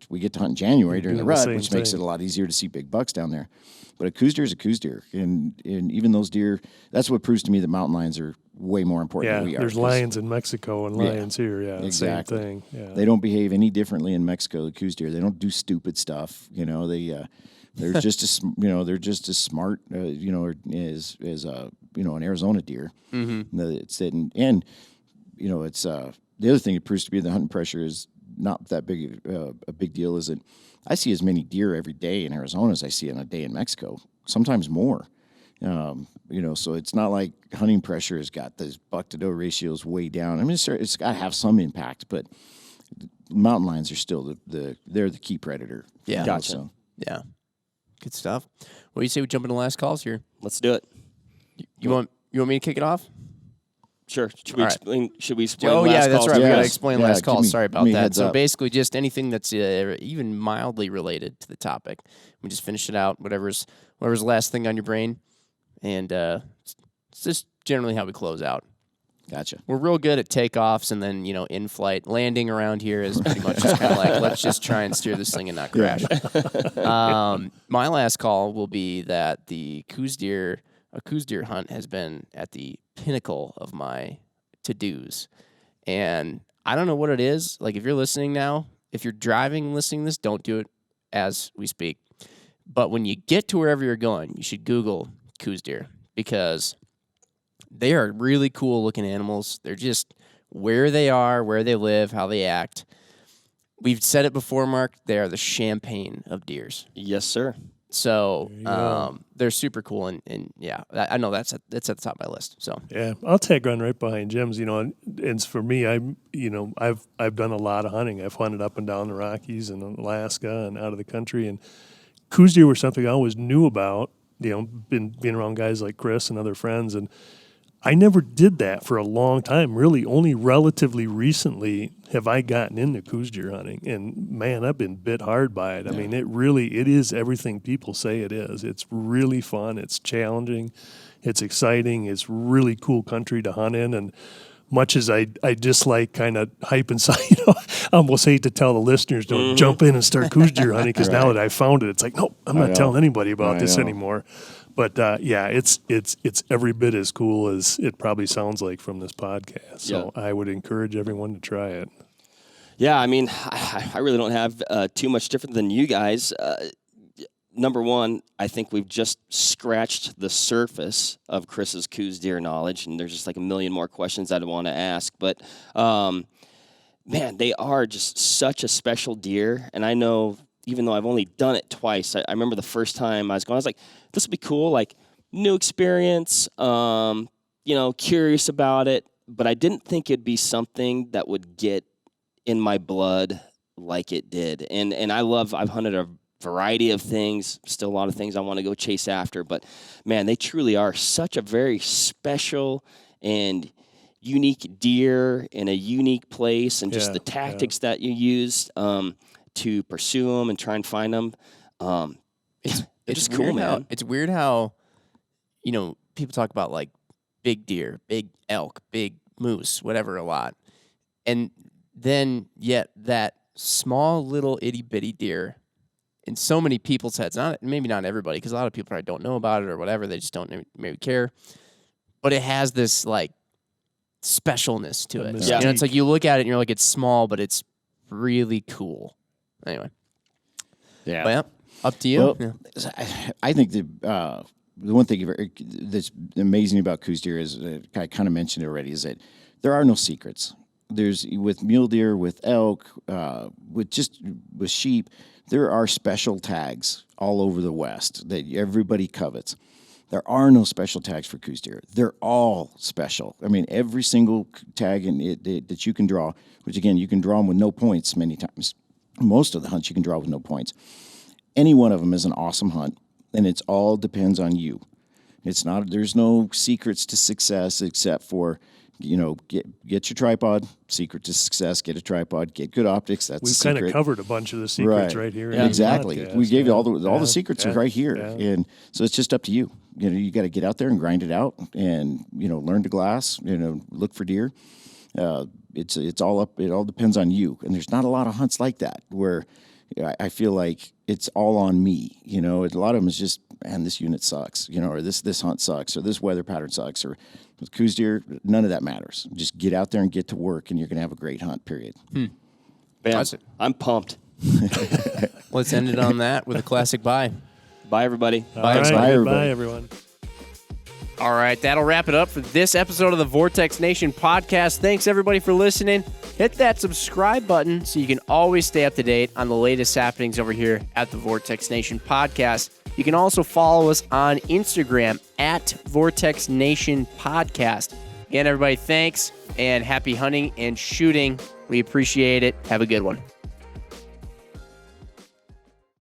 We get to hunt in January during the rut, which makes it a lot easier to see big bucks down there. But a Coues deer is a Coues deer, and even those deer, that's what proves to me that mountain lions are way more important than we are. There's lions in Mexico and lions here. Yeah, exactly. Same thing. Yeah. They don't behave any differently in Mexico than Coues deer. They don't do stupid stuff. They're just as smart. As an Arizona deer. Mm-hmm. It's the other thing it proves to be the hunting pressure is not that big a big deal. Is that I see as many deer every day in Arizona as I see in a day in Mexico, sometimes more. So it's not like hunting pressure has got those buck to doe ratios way down. I mean, it's got to have some impact, but mountain lions are still they're the key predator. Yeah, gotcha. So. Yeah, good stuff. What do you say we jump into the last calls here? Let's do it. You want me to kick it off? Sure. Should we explain? Oh, last yeah, that's calls? right. We got to Yes. explain Yeah, last calls. give Sorry about me a that. heads So up. basically, just anything that's even mildly related to the topic. We just finish it out. Whatever's the last thing on your brain, and it's just generally how we close out. Gotcha. We're real good at takeoffs and then in-flight. Landing around here is pretty much just kind of like, let's just try and steer this thing and not crash. My last call will be that a Coues deer hunt has been at the pinnacle of my to-dos. And I don't know what it is. Like, if you're listening now, if you're driving and listening to this, don't do it as we speak. But when you get to wherever you're going, you should Google Coues deer, because they are really cool looking animals. They're just where they are, where they live, how they act. We've said it before, Mark. They are the champagne of deers. Yes, sir. So they're super cool, and yeah, I know that's at the top of my list. So Yeah, I'll tag on right behind Jim's. And for me, I've done a lot of hunting. I've hunted up and down the Rockies and Alaska and out of the country. And Coues deer were something I always knew about. Being around guys like Chris and other friends, and I never did that for a long time. Really, only relatively recently have I gotten into Coues deer hunting, and man, I've been bit hard by it. I mean, it is everything people say it is. It's really fun. It's challenging. It's exciting. It's really cool country to hunt in, and much as I dislike kind of hype inside, I almost hate to tell the listeners don't jump in and start Coues deer hunting, because now that I found it, it's like, nope, I'm not telling anybody about this anymore. But it's every bit as cool as it probably sounds like from this podcast. So I would encourage everyone to try it. Yeah, I mean, I really don't have too much different than you guys. Number one, I think we've just scratched the surface of Chris's Coues deer knowledge, and there's just like a million more questions I'd want to ask. But, man, they are just such a special deer. And I know, even though I've only done it twice, I remember the first time I was going, I was like, this will be cool, like new experience, curious about it. But I didn't think it'd be something that would get in my blood like it did. And I've hunted a variety of things, still a lot of things I want to go chase after, but man, they truly are such a very special and unique deer in a unique place, and just the tactics that you use to pursue them and try and find them. It's just cool, man. It's weird how, people talk about like big deer, big elk, big moose, whatever a lot. And then yet that small little itty bitty deer in so many people's heads, maybe not everybody, because a lot of people probably don't know about it or whatever. They just don't maybe care. But it has this like specialness to it. Yeah. It's like you look at it and you're like, it's small, but it's really cool. Anyway. Yeah. Well, up to you. Well, I think the one thing that's amazing about Coues deer is, I kind of mentioned it already, is that there are no secrets. there's with mule deer, with elk, with sheep, there are special tags all over the West that everybody covets. There are no special tags for Coues deer. They're all special. I mean, every single tag that you can draw, which again, you can draw them with no points many times. Most of the hunts you can draw with no points. Any one of them is an awesome hunt, and it all depends on you. It's not. There's no secrets to success except for, get your tripod. Secret to success: get a tripod, get good optics. That's We've the secret. kind of covered a bunch of the secrets right here. Yeah. Exactly. We gave you all the secrets are right here, Yeah. and so it's just up to you. You got to get out there and grind it out, and learn to glass. Look for deer. It's all up. It all depends on you, and there's not a lot of hunts like that where I feel like it's all on me. A lot of them is just, man, this unit sucks, or this hunt sucks, or this weather pattern sucks, or with Coues deer, none of that matters. Just get out there and get to work, and you're going to have a great hunt, period. Bam. I'm pumped. Let's end it on that with a classic bye. Bye, everybody. All right, Bye, goodbye, everyone. All right, that'll wrap it up for this episode of the Vortex Nation podcast. Thanks, everybody, for listening. Hit that subscribe button so you can always stay up to date on the latest happenings over here at the Vortex Nation podcast. You can also follow us on Instagram at Vortex Nation Podcast. Again, everybody, thanks, and happy hunting and shooting. We appreciate it. Have a good one.